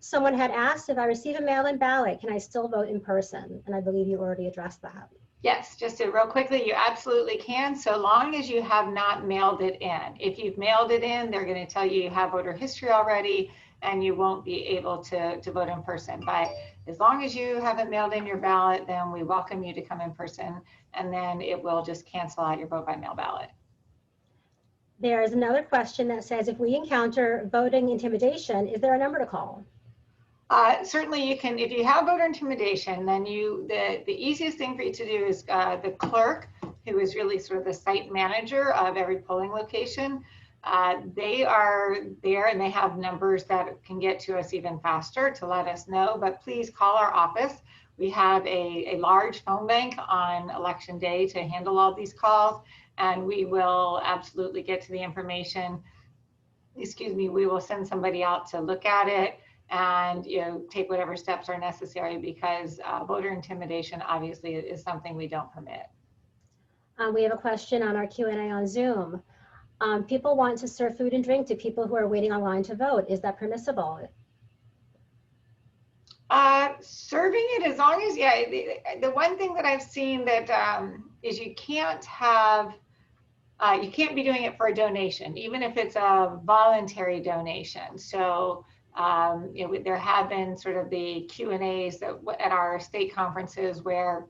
Someone had asked, if I receive a mail-in ballot, can I still vote in person? And I believe you already addressed that. Yes, just real quickly, you absolutely can, so long as you have not mailed it in. If you've mailed it in, they're going to tell you you have voter history already, and you won't be able to vote in person. But as long as you haven't mailed in your ballot, then we welcome you to come in person, and then it will just cancel out your vote-by-mail ballot. There's another question that says, if we encounter voting intimidation, is there a number to call? Certainly you can, if you have voter intimidation, then the easiest thing for you to do is the clerk, who is really sort of the site manager of every polling location. They are there and they have numbers that can get to us even faster to let us know, but please call our office. We have a large phone bank on election day to handle all these calls, and we will absolutely get to the information. Excuse me, we will send somebody out to look at it and take whatever steps are necessary, because voter intimidation obviously is something we don't permit. We have a question on our Q&A on Zoom. People want to serve food and drink to people who are waiting online to vote. Is that permissible? Serving it, as long as, yeah, the one thing that I've seen that is you can't be doing it for a donation, even if it's a voluntary donation. So there have been sort of the Q&As at our state conferences where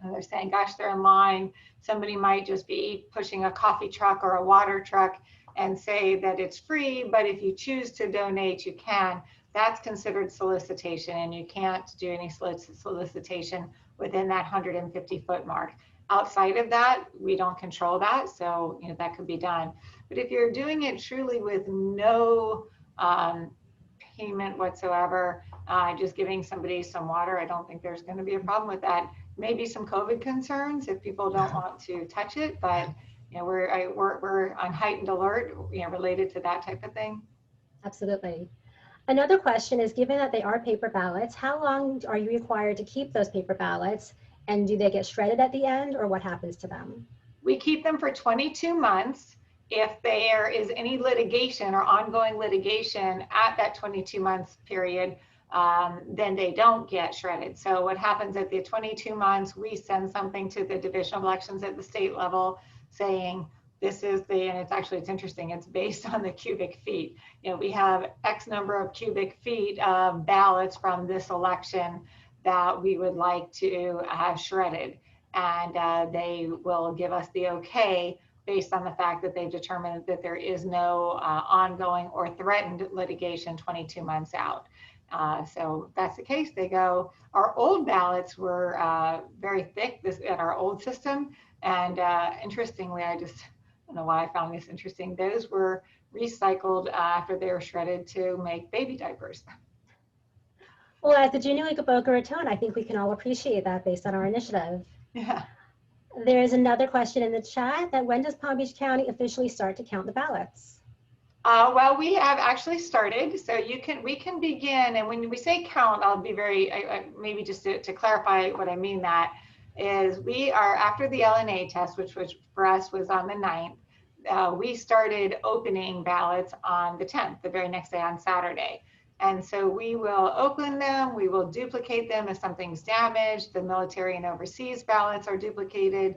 they're saying, gosh, they're in line. Somebody might just be pushing a coffee truck or a water truck and say that it's free, but if you choose to donate, you can. That's considered solicitation, and you can't do any solicitation within that 150-foot mark. Outside of that, we don't control that, so that could be done. But if you're doing it truly with no payment whatsoever, just giving somebody some water, I don't think there's going to be a problem with that. Maybe some COVID concerns if people don't want to touch it, but we're on heightened alert, related to that type of thing. Absolutely. Another question is, given that they are paper ballots, how long are you required to keep those paper ballots? And do they get shredded at the end, or what happens to them? We keep them for 22 months. If there is any litigation or ongoing litigation at that 22 months period, then they don't get shredded. So what happens at the 22 months, we send something to the Division of Elections at the state level saying, this is and it's interesting, it's based on the cubic feet. We have X number of cubic feet of ballots from this election that we would like to have shredded. And they will give us the okay based on the fact that they've determined that there is no ongoing or threatened litigation 22 months out. So that's the case. They go. Our old ballots were very thick in our old system. And interestingly, I don't know why I found this interesting. Those were recycled after they were shredded to make baby diapers. Well, at the Junior League of Boca Raton, I think we can all appreciate that based on our initiative. Yeah. There is another question in the chat that when does Palm Beach County officially start to count the ballots? Well, we have actually started, so we can begin. And when we say count, I'll be very, maybe just to clarify what I mean, that is we are, after the LNA test, which for us was on the 9th, we started opening ballots on the 10th, the very next day on Saturday. And so we will open them, we will duplicate them if something's damaged. The military and overseas ballots are duplicated.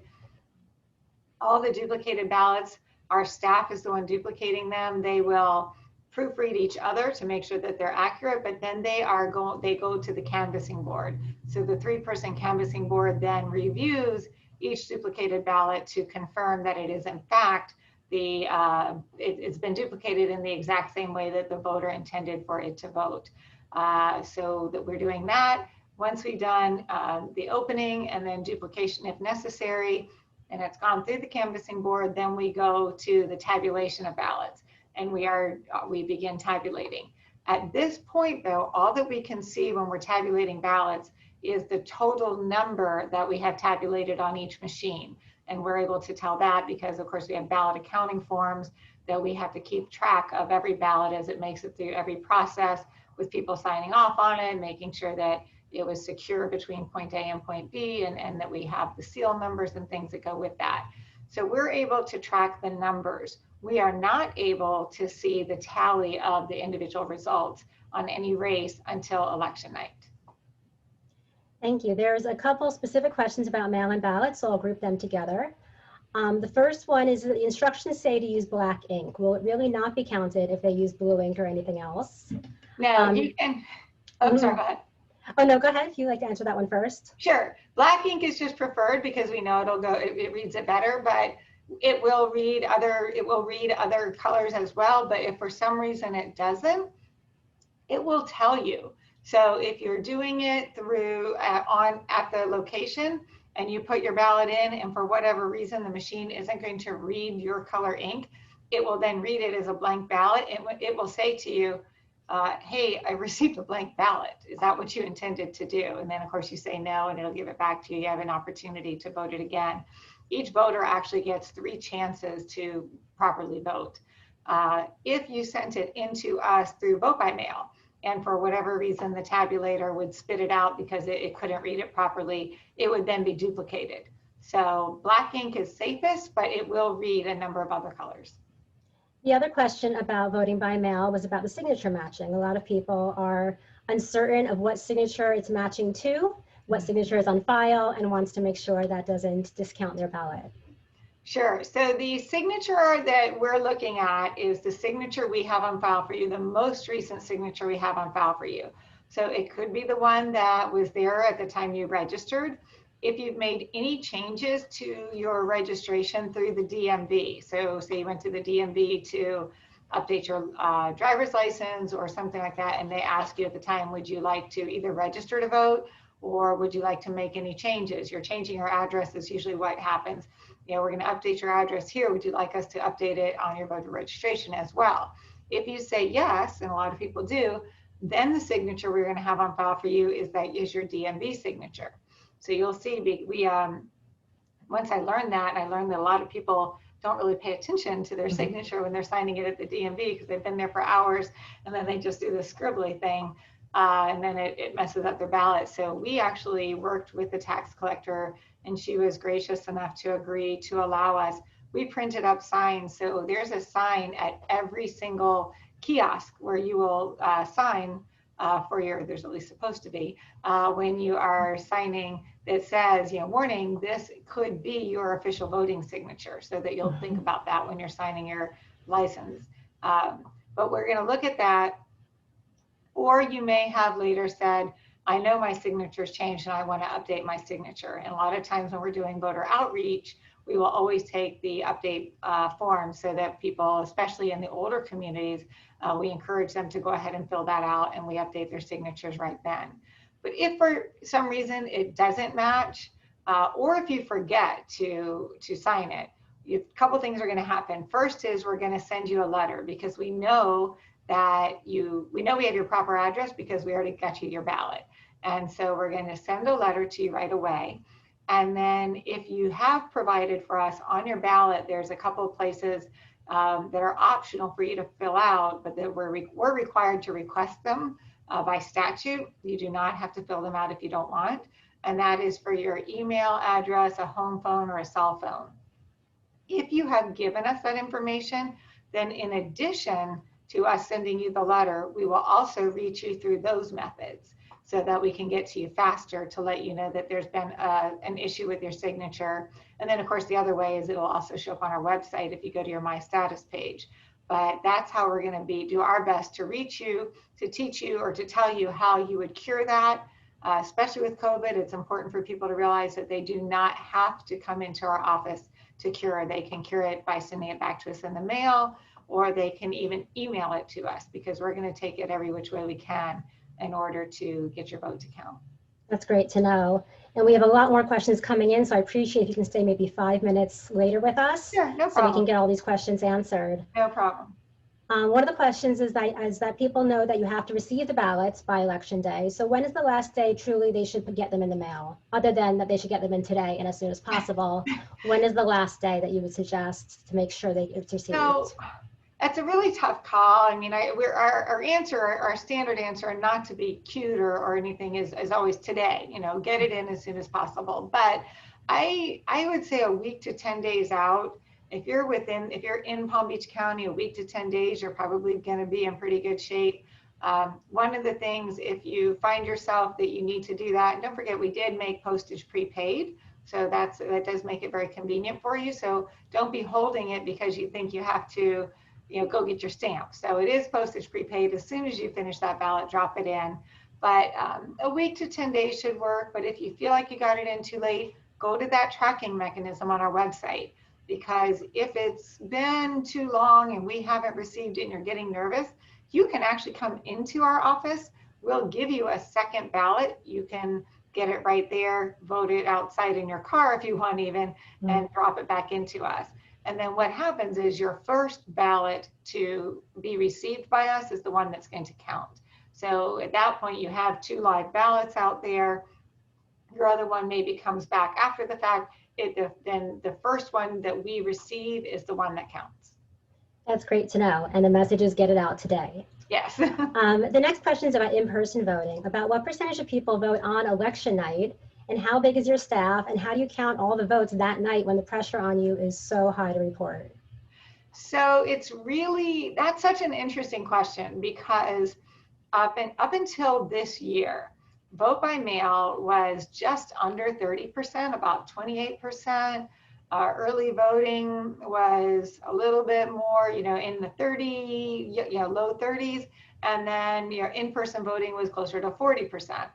All the duplicated ballots, our staff is the one duplicating them. They will proofread each other to make sure that they're accurate, but then they go to the canvassing board. So the 3-person canvassing board then reviews each duplicated ballot to confirm that it is in fact it's been duplicated in the exact same way that the voter intended for it to vote. So that we're doing that. Once we've done the opening and then duplication if necessary, and it's gone through the canvassing board, then we go to the tabulation of ballots, and we begin tabulating. At this point, though, all that we can see when we're tabulating ballots is the total number that we have tabulated on each machine. And we're able to tell that because, of course, we have ballot accounting forms that we have to keep track of every ballot as it makes it through every process, with people signing off on it, making sure that it was secure between point A and point B, and that we have the seal numbers and things that go with that. So we're able to track the numbers. We are not able to see the tally of the individual results on any race until election night. Thank you. There's a couple specific questions about mail-in ballots, so I'll group them together. The first one is, the instructions say to use black ink. Will it really not be counted if they use blue ink or anything else? No, you can. Oh, sorry, go ahead. Oh, no, go ahead. If you'd like to answer that one first. Sure. Black ink is just preferred because we know it reads it better, but it will read other colors as well. But if for some reason it doesn't, it will tell you. So if you're doing it through at the location and you put your ballot in, and for whatever reason the machine isn't going to read your color ink, it will then read it as a blank ballot. It will say to you, hey, I received a blank ballot. Is that what you intended to do? And then of course you say no, and it'll give it back to you. You have an opportunity to vote it again. Each voter actually gets 3 chances to properly vote. If you sent it into us through vote by mail, and for whatever reason the tabulator would spit it out because it couldn't read it properly, it would then be duplicated. So black ink is safest, but it will read a number of other colors. The other question about voting by mail was about the signature matching. A lot of people are uncertain of what signature it's matching to, what signature is on file, and wants to make sure that doesn't discount their ballot. Sure. So the signature that we're looking at is the signature we have on file for you, the most recent signature we have on file for you. So it could be the one that was there at the time you registered. If you've made any changes to your registration through the DMV, so say you went to the DMV to update your driver's license or something like that, and they ask you at the time, would you like to either register to vote Or would you like to make any changes? You're changing your address is usually what happens. We're going to update your address here. Would you like us to update it on your voter registration as well? If you say yes, and a lot of people do, then the signature we're going to have on file for you is your DMV signature. So you'll see once I learned that, and I learned that a lot of people don't really pay attention to their signature when they're signing it at the DMV because they've been there for hours, and then they just do the scribbly thing, and then it messes up their ballot. So we actually worked with the tax collector, and she was gracious enough to agree to allow us. We printed up signs. So there's a sign at every single kiosk where you will sign there's at least supposed to be, when you are signing, that says, warning, this could be your official voting signature, so that you'll think about that when you're signing your license. But we're going to look at that. Or you may have later said, I know my signature's changed and I want to update my signature. And a lot of times when we're doing voter outreach, we will always take the update form so that people, especially in the older communities, we encourage them to go ahead and fill that out, and we update their signatures right then. But if for some reason it doesn't match, or if you forget to sign it, a couple things are going to happen. First is we're going to send you a letter, because we know that we have your proper address because we already got you your ballot. And so we're going to send a letter to you right away. And then if you have provided for us on your ballot, there's a couple of places that are optional for you to fill out, but that we're required to request them by statute. You do not have to fill them out if you don't want. And that is for your email address, a home phone, or a cell phone. If you have given us that information, then in addition to us sending you the letter, we will also reach you through those methods so that we can get to you faster to let you know that there's been an issue with your signature. And then of course, the other way is it'll also show up on our website if you go to your My Status page. But that's how we're going to do our best to reach you, to teach you, or to tell you how you would cure that. Especially with COVID, it's important for people to realize that they do not have to come into our office to cure. They can cure it by sending it back to us in the mail, or they can even email it to us, because we're going to take it every which way we can in order to get your vote to count. That's great to know. And we have a lot more questions coming in, so I appreciate if you can stay maybe 5 minutes later with us. Sure, no problem. So we can get all these questions answered. No problem. One of the questions is that people know that you have to receive the ballots by election day. So when is the last day truly they should get them in the mail, other than that they should get them in today and as soon as possible? When is the last day that you would suggest to make sure they it's received? So that's a really tough call. I mean, our standard answer, not to be cute or anything, is always today. Get it in as soon as possible. But I would say a week to 10 days out. If you're in Palm Beach County, a week to 10 days, you're probably going to be in pretty good shape. One of the things, if you find yourself that you need to do that, and don't forget, we did make postage prepaid. So that does make it very convenient for you. So don't be holding it because you think you have to, go get your stamp. So it is postage prepaid. As soon as you finish that ballot, drop it in. But a week to 10 days should work. But if you feel like you got it in too late, go to that tracking mechanism on our website. Because if it's been too long and we haven't received it and you're getting nervous, you can actually come into our office. We'll give you a second ballot. You can get it right there, vote it outside in your car if you want even, and drop it back into us. And then what happens is your first ballot to be received by us is the one that's going to count. So at that point, you have 2 live ballots out there. Your other one maybe comes back after the fact. Then the first one that we receive is the one that counts. That's great to know. And the message is get it out today. Yes. The next question is about in-person voting, about what percentage of people vote on election night, and how big is your staff, and how do you count all the votes that night when the pressure on you is so high to report? So that's such an interesting question, because up until this year, vote by mail was just under 30%, about 28%. Early voting was a little bit more, in the low 30s. And then, in-person voting was closer to 40%.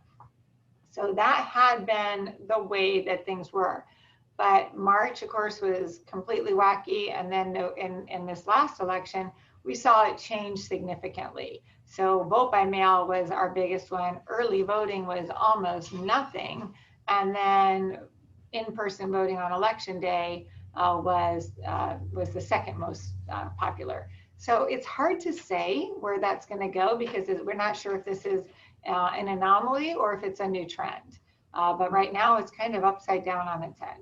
So that had been the way that things were. But March, of course, was completely wacky. And then in this last election, we saw it change significantly. So vote by mail was our biggest one. Early voting was almost nothing. And then in-person voting on election day was the second most popular. So it's hard to say where that's going to go because we're not sure if this is an anomaly or if it's a new trend. But right now it's kind of upside down on its head.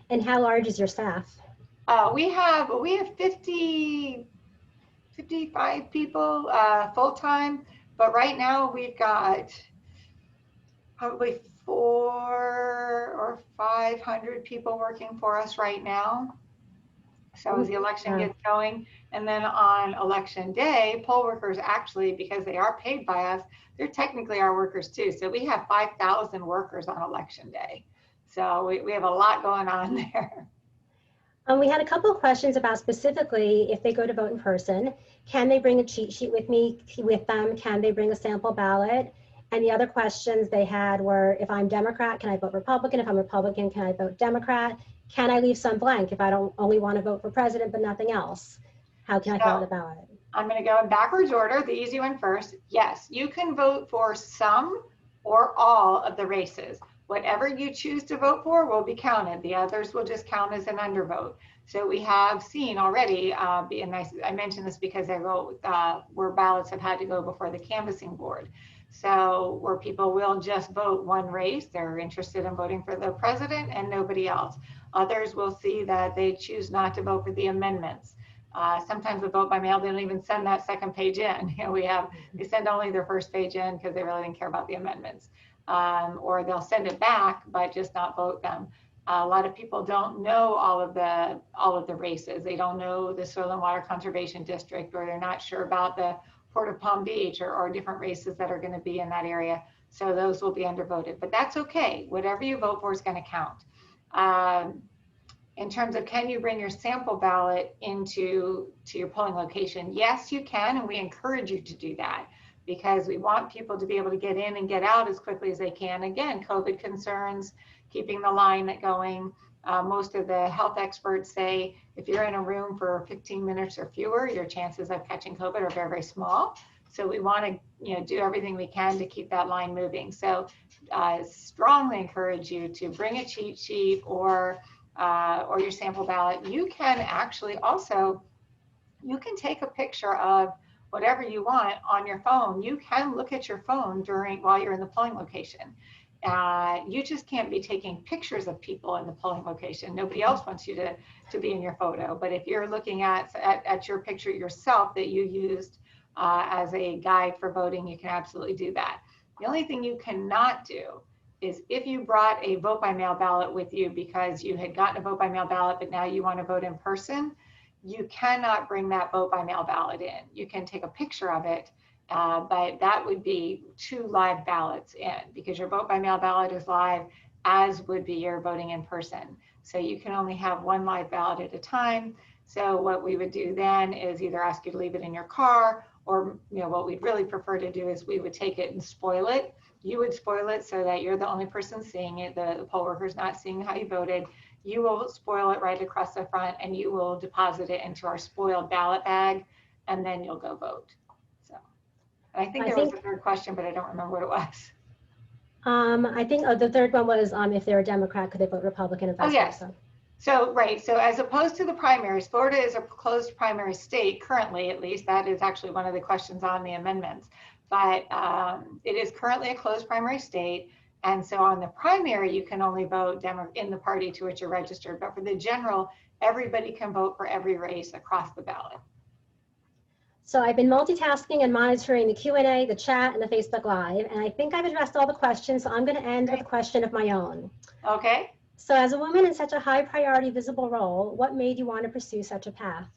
And how large is your staff? We have 55 people full-time, but right now we've got probably 400 or 500 people working for us right now. So as the election gets going, and then on election day, poll workers actually, because they are paid by us, they're technically our workers too. So we have 5,000 workers on election day. So we have a lot going on there. We had a couple of questions about specifically if they go to vote in person, can they bring a cheat sheet with them? Can they bring a sample ballot? And the other questions they had were, if I'm Democrat, can I vote Republican? If I'm Republican, can I vote Democrat? Can I leave some blank if I don't only want to vote for president but nothing else? How can I fill out the ballot? I'm going to go in backwards order, the easy one first. Yes, you can vote for some or all of the races. Whatever you choose to vote for will be counted. The others will just count as an undervote. So we have seen already, and I mentioned this because I wrote where ballots have had to go before the canvassing board. So where people will just vote one race, they're interested in voting for the president and nobody else. Others will see that they choose not to vote for the amendments. Sometimes with vote by mail, they don't even send that second page in. You know, they send only their first page in because they really didn't care about the amendments. Or they'll send it back, but just not vote them. A lot of people don't know all of the races. They don't know the Soil and Water Conservation District, or they're not sure about the Port of Palm Beach or different races that are going to be in that area. So those will be undervoted, but that's okay. Whatever you vote for is going to count. In terms of can you bring your sample ballot to your polling location? Yes, you can, and we encourage you to do that because we want people to be able to get in and get out as quickly as they can. Again, COVID concerns, keeping the line going. Most of the health experts say if you're in a room for 15 minutes or fewer, your chances of catching COVID are very, very small. So we want to do everything we can to keep that line moving. So strongly encourage you to bring a cheat sheet or your sample ballot. You can actually also, you can take a picture of whatever you want on your phone. You can look at your phone while you're in the polling location. You just can't be taking pictures of people in the polling location. Nobody else wants you to be in your photo. But if you're looking at your picture yourself that you used as a guide for voting, you can absolutely do that. The only thing you cannot do is if you brought a vote by mail ballot with you because you had gotten a vote by mail ballot, but now you want to vote in person, you cannot bring that vote by mail ballot in. You can take a picture of it, but that would be 2 live ballots in because your vote by mail ballot is live, as would be your voting in person. So you can only have 1 live ballot at a time. So what we would do then is either ask you to leave it in your car, or what we'd really prefer to do is we would take it and spoil it. You would spoil it so that you're the only person seeing it. The poll worker's not seeing how you voted. You will spoil it right across the front and you will deposit it into our spoiled ballot bag, and then you'll go vote. So, and I think there was a third question, but I don't remember what it was. I think the third one was if they're a Democrat, could they vote Republican and vice versa? So, right. So as opposed to the primaries, Florida is a closed primary state currently, at least. That is actually one of the questions on the amendments. But it is currently a closed primary state. And so on the primary, you can only vote in the party to which you're registered. But for the general, everybody can vote for every race across the ballot. So I've been multitasking and monitoring the Q&A, the chat, and the Facebook Live. And I think I've addressed all the questions. So I'm going to end with a question of my own. Okay. So as a woman in such a high priority visible role, what made you want to pursue such a path?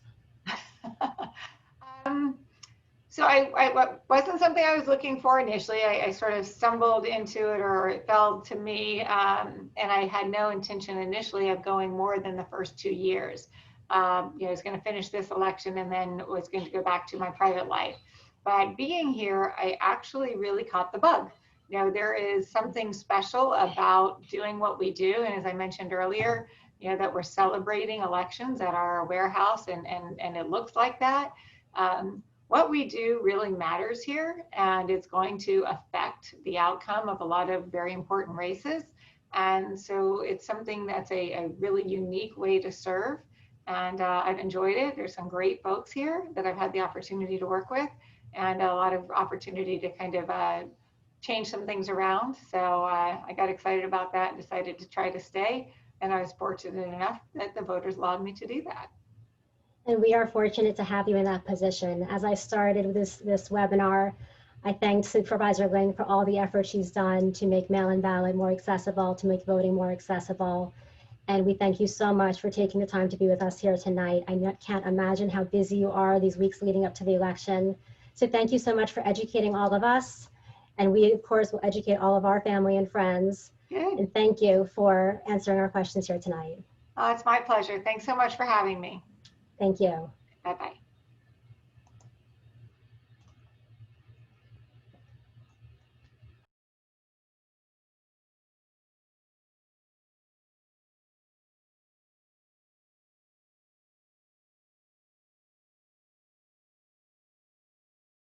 So I wasn't something I was looking for initially. I sort of stumbled into it, or it fell to me, and I had no intention initially of going more than the first 2 years. I was going to finish this election and then was going to go back to my private life. But being here, I actually really caught the bug. There is something special about doing what we do, and as I mentioned earlier, that we're celebrating elections at our warehouse, and it looks like that. what we do really matters here, and it's going to affect the outcome of a lot of very important races. And so it's something that's a really unique way to serve. And I've enjoyed it. There's some great folks here that I've had the opportunity to work with, and a lot of opportunity to kind of change some things around. So I got excited about that and decided to try to stay. And I was fortunate enough that the voters allowed me to do that. And we are fortunate to have you in that position. As I started this webinar, I thanked Supervisor Link for all the effort she's done to make mail-in ballot more accessible, to make voting more accessible. And we thank you so much for taking the time to be with us here tonight. I can't imagine how busy you are these weeks leading up to the election. So thank you so much for educating all of us. And we, of course, will educate all of our family and friends. Good. And thank you for answering our questions here tonight. It's my pleasure. Thanks so much for having me. Thank you. Bye-bye.